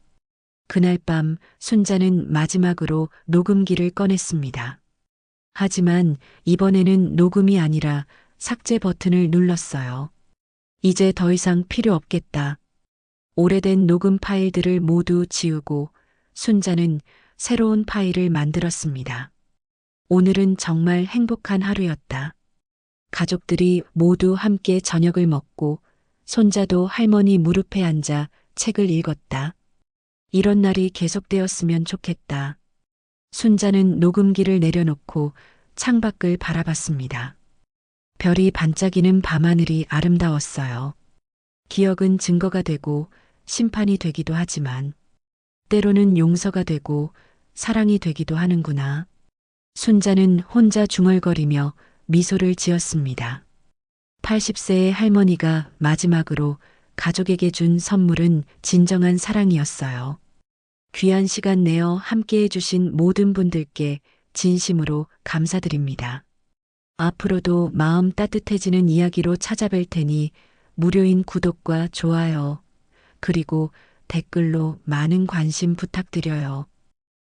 그날 밤 순자는 마지막으로 녹음기를 꺼냈습니다. 하지만 이번에는 녹음이 아니라 삭제 버튼을 눌렀어요. 이제 더 이상 필요 없겠다. 오래된 녹음 파일들을 모두 지우고 순자는 새로운 파일을 만들었습니다. 오늘은 정말 행복한 하루였다. 가족들이 모두 함께 저녁을 먹고 손자도 할머니 무릎에 앉아 책을 읽었다. 이런 날이 계속되었으면 좋겠다. 순자는 녹음기를 내려놓고 창밖을 바라봤습니다. 별이 반짝이는 밤하늘이 아름다웠어요. 기억은 증거가 되고 심판이 되기도 하지만 때로는 용서가 되고 사랑이 되기도 하는구나. 순자는 혼자 중얼거리며 미소를 지었습니다. 80세의 할머니가 마지막으로 가족에게 준 선물은 진정한 사랑이었어요. 귀한 시간 내어 함께 해주신 모든 분들께 진심으로 감사드립니다. 앞으로도 마음 따뜻해지는 이야기로 찾아뵐 테니 무료인 구독과 좋아요, 그리고 댓글로 많은 관심 부탁드려요.